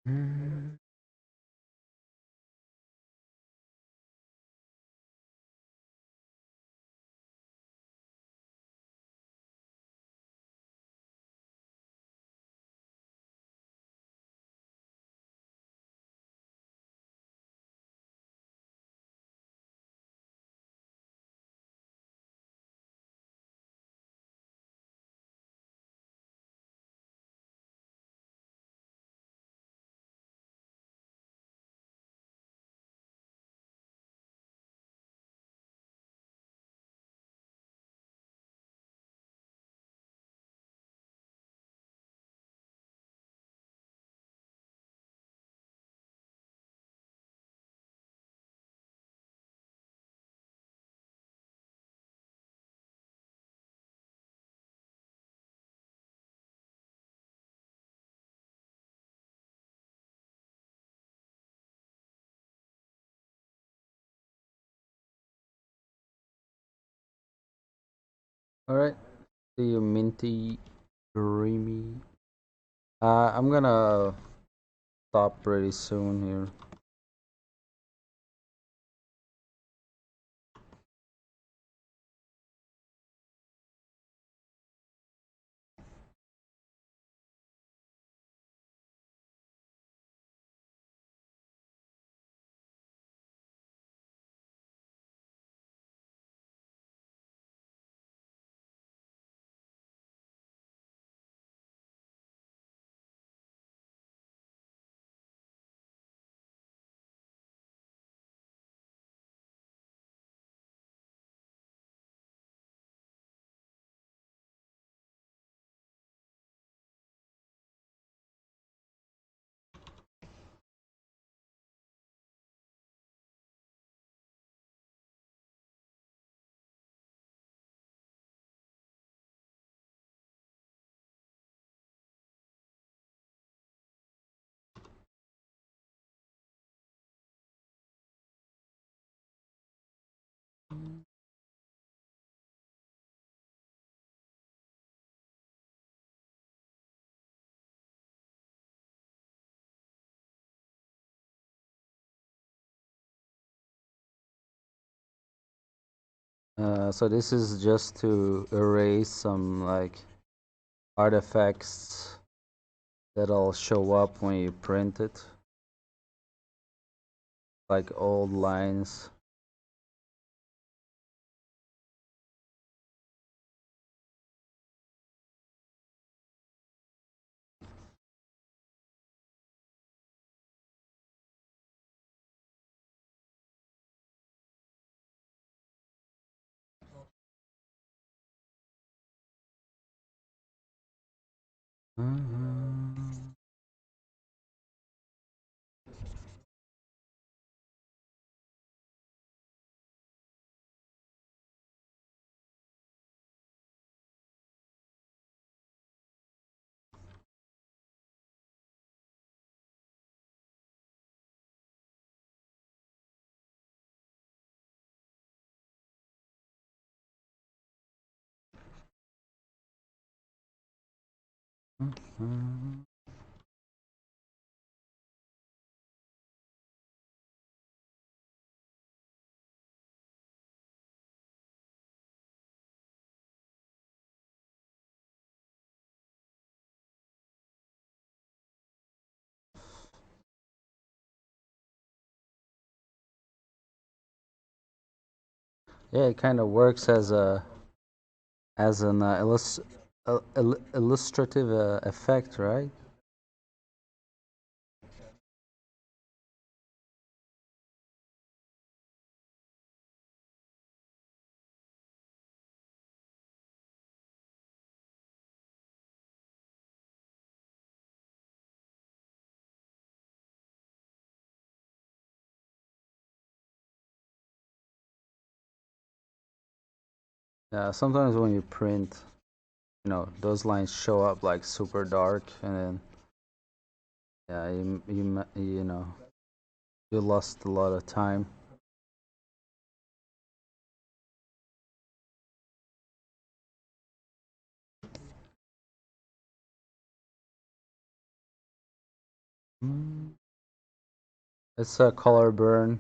Mm. All right. See you, minty, creamy. I'm gonna stop pretty soon here. So this is just to erase some like artifacts that'll show up when you print it, like old lines. Mhm. Mhm. Yeah, it kind of works as an illustrative effect, right? Yeah, sometimes when you print, those lines show up like super dark, and then yeah, you lost a lot of time. It's a color burn.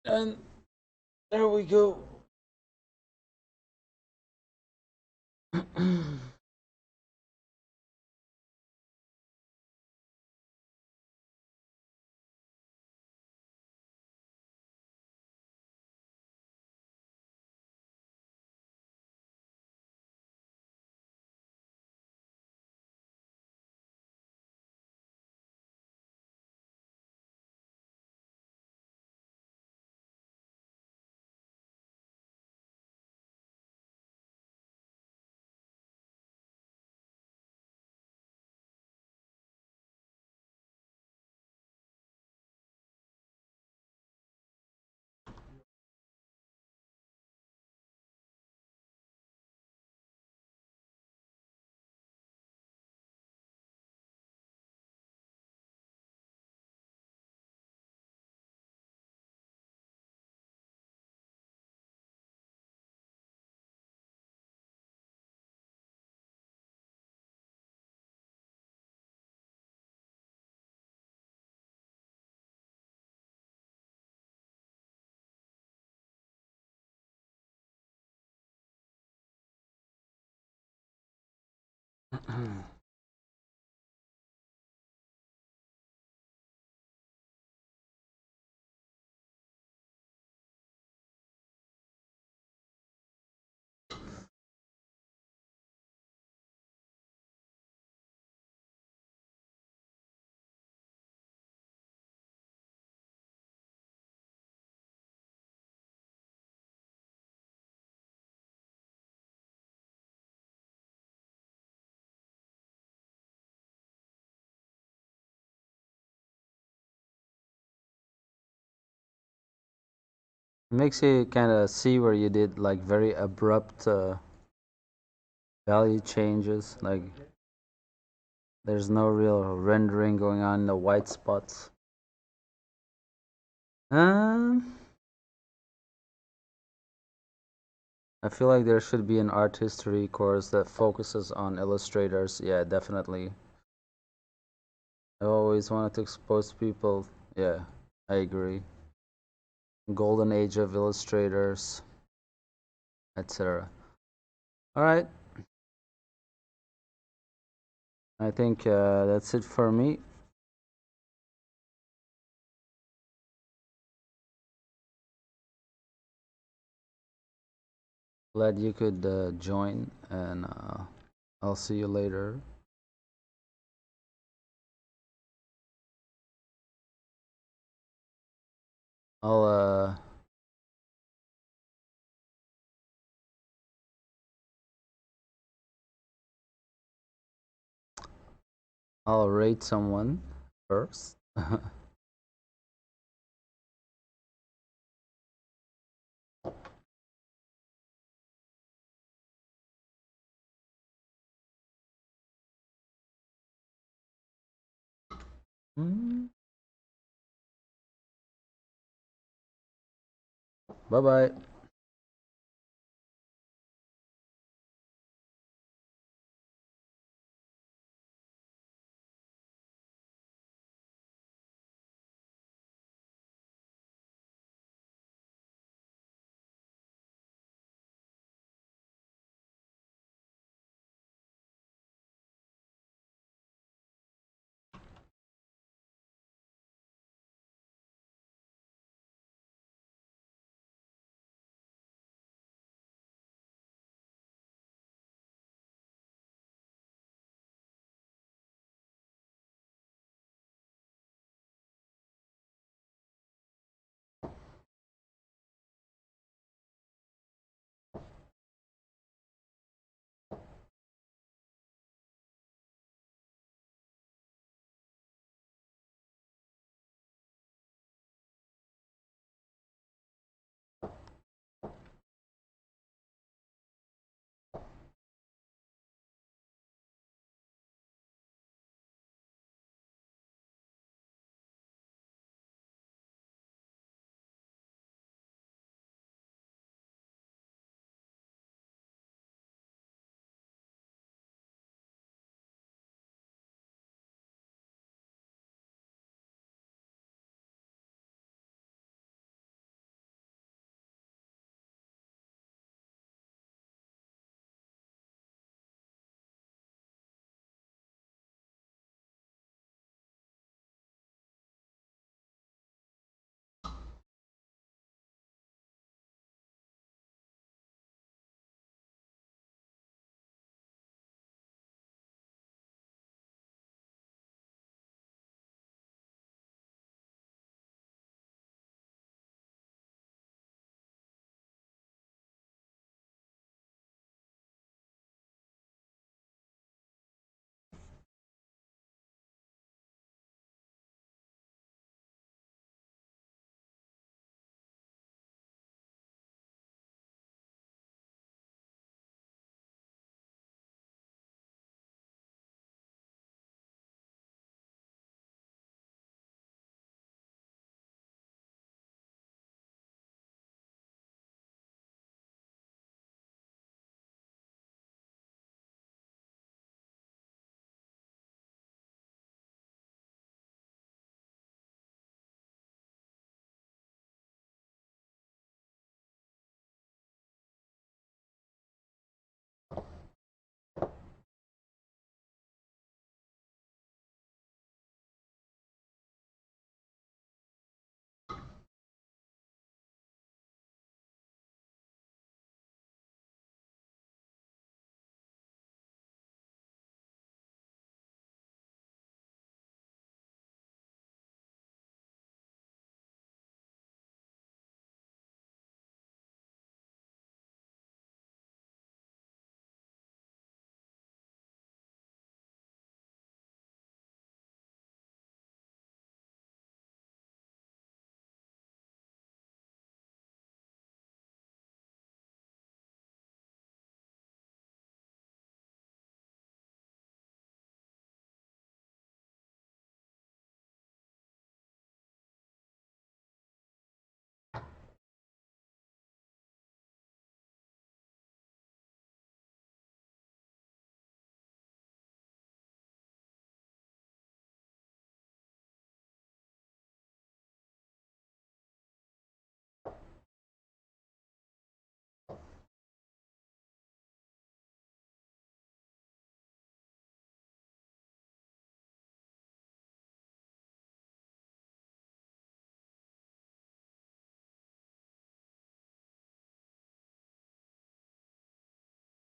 And there we go. It makes you kind of see where you did like very abrupt value changes. Like there's no real rendering going on in the white spots. Um, I feel like there should be an art history course that focuses on illustrators. Yeah, definitely. I always wanted to expose people. Yeah, I agree. Golden age of illustrators, etc. All right, I think that's it for me. Glad you could join, and I'll see you later. I'll I'll rate someone first. Bye bye.